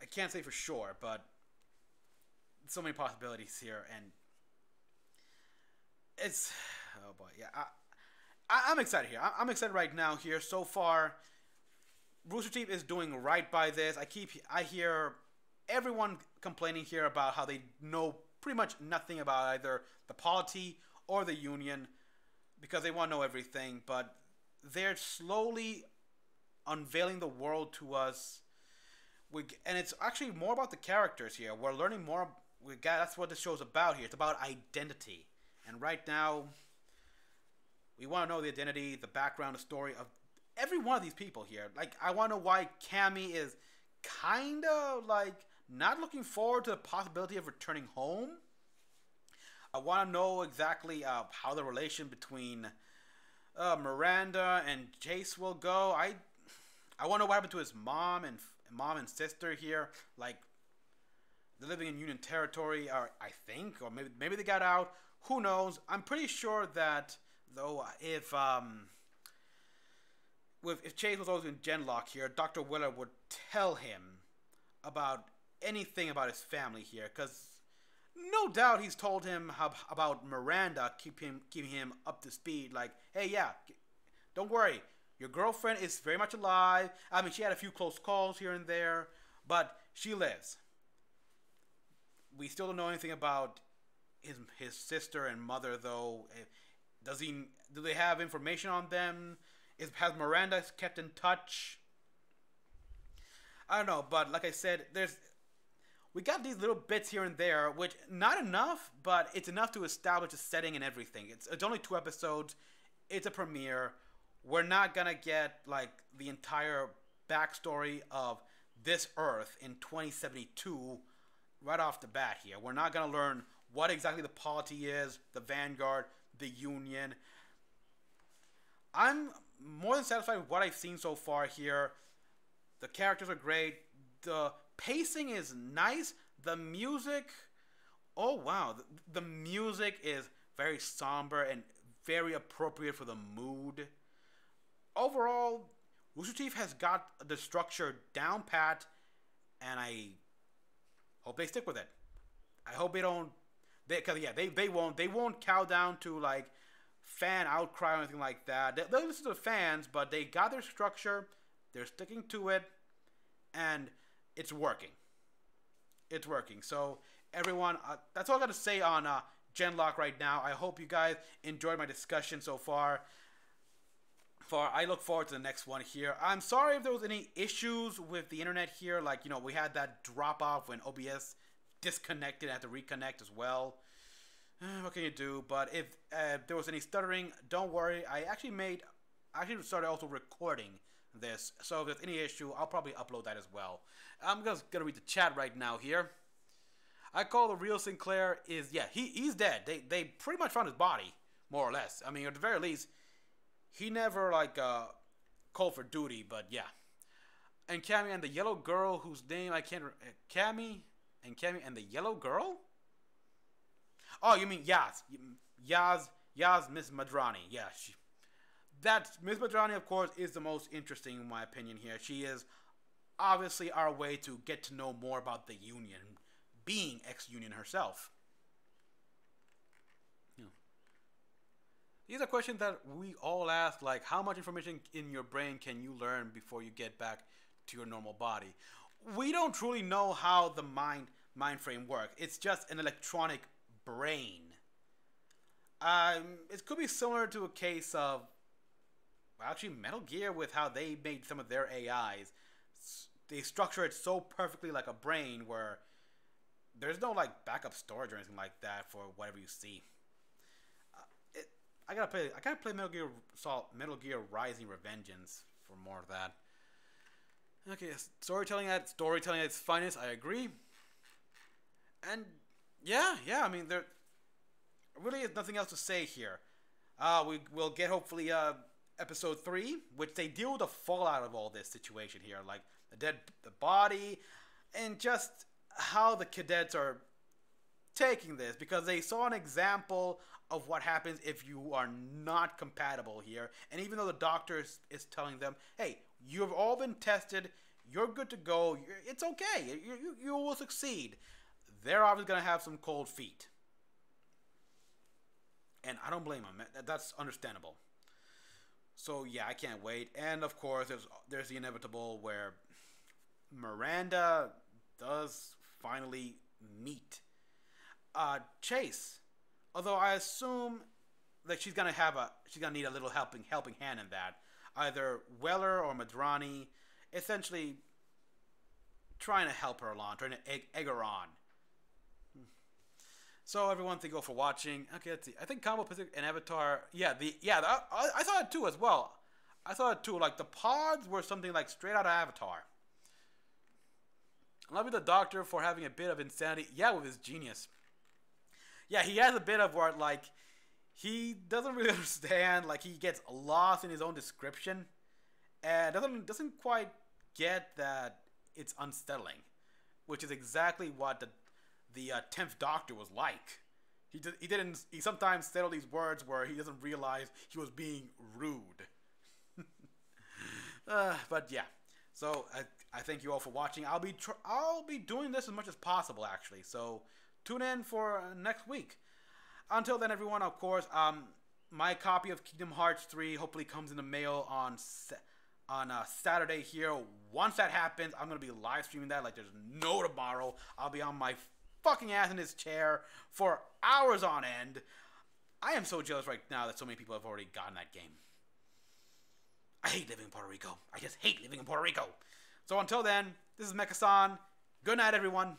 [SPEAKER 1] I can't say for sure, but so many possibilities here, and it's, oh boy, yeah. I'm excited here. I'm excited right now here. So far, Rooster Teeth is doing right by this. I hear everyone complaining here about how they know pretty much nothing about either the polity or the union because they want to know everything, but they're slowly unveiling the world to us. And it's actually more about the characters here. We're learning more. That's what this show's about here. It's about identity. And right now, we want to know the identity, the background, the story of every one of these people here. Like, I want to know why Cammy is kind of, like, not looking forward to the possibility of returning home. I want to know exactly how the relation between Miranda and Chase will go. I want to know what happened to his mom and sister here. Like, they're living in Union territory, or I think, or maybe they got out. Who knows? I'm pretty sure that though, if Chase was always in Genlock here, Dr. Willard would tell him about anything about his family here, because no doubt he's told him about Miranda, keeping him up to speed. Like, hey, yeah, don't worry, your girlfriend is very much alive. I mean, she had a few close calls here and there, but she lives. We still don't know anything about his sister and mother, though. Do they have information on them? Has Miranda kept in touch? I don't know, but like I said, we got these little bits here and there, which not enough, but it's enough to establish a setting and everything. It's only 2 episodes. It's a premiere. We're not gonna get like the entire backstory of this Earth in 2072 right off the bat here. We're not gonna learn what exactly the polity is, the Vanguard, the Union. I'm more than satisfied with what I've seen so far here. The characters are great. The pacing is nice. The music, oh wow, the music is very somber and very appropriate for the mood. Overall, Rooster Teeth has got the structure down pat, and I hope they stick with it. I hope they don't, they won't cow down to like fan outcry or anything like that. They'll listen to the fans, but they got their structure. They're sticking to it, and it's working. It's working. So everyone, that's all I got to say on Genlock right now. I hope you guys enjoyed my discussion so far. I look forward to the next one here. I'm sorry if there was any issues with the internet here. Like, you know, we had that drop off when OBS disconnected and had to reconnect as well. What can you do? But if there was any stuttering, don't worry. I actually started also recording this. So if there's any issue, I'll probably upload that as well. I'm just gonna read the chat right now here. I call the real Sinclair is, yeah, he's dead. They pretty much found his body, more or less. I mean, at the very least, he never like called for duty, but yeah. And Cammy and the yellow girl whose name I can't. Cammy and the yellow girl. Oh, you mean Yaz? Miss Madrani. Yeah, that Miss Madrani, of course, is the most interesting in my opinion here. She is obviously our way to get to know more about the Union, being ex-Union herself. These are questions that we all ask, like how much information in your brain can you learn before you get back to your normal body? We don't truly know how the mind frame works. It's just an electronic brain. It could be similar to a case of, well, actually Metal Gear, with how they made some of their AIs. They structure it so perfectly like a brain where there's no like backup storage or anything like that for whatever you see. I gotta play Metal Gear Rising Revengeance for more of that. Okay, storytelling at its finest, I agree. And yeah, I mean, there really is nothing else to say here. We will get hopefully episode 3, which they deal with the fallout of all this situation here, like the body, and just how the cadets are taking this, because they saw an example of what happens if you are not compatible here. And even though the doctor is telling them, hey, you've all been tested, you're good to go, it's okay, you will succeed, they're obviously going to have some cold feet. And I don't blame them. That's understandable. So yeah, I can't wait. And of course, there's the inevitable where Miranda does finally meet Chase. Although I assume that she's gonna need a little helping hand in that. Either Weller or Madrani, essentially trying to help her along, trying to egg her on. So everyone, thank you all for watching. Okay, let's see. I think Combo Pacific and Avatar. I saw it too as well. I saw it too. Like the pods were something like straight out of Avatar. I love the Doctor for having a bit of insanity. Yeah, with his genius. Yeah, he has a bit of where like he doesn't really understand. Like he gets lost in his own description, and doesn't quite get that it's unsettling, which is exactly what the 10th Doctor was like. He sometimes said all these words where he doesn't realize he was being rude. But yeah, so I thank you all for watching. I'll be doing this as much as possible, actually. So tune in for next week. Until then, everyone, of course, my copy of Kingdom Hearts 3 hopefully comes in the mail on Saturday here. Once that happens, I'm gonna be live streaming that like there's no tomorrow. I'll be on my fucking ass in this chair for hours on end. I am so jealous right now that so many people have already gotten that game. I hate living in Puerto Rico. I just hate living in Puerto Rico. So until then, this is Mecha-san. Good night, everyone.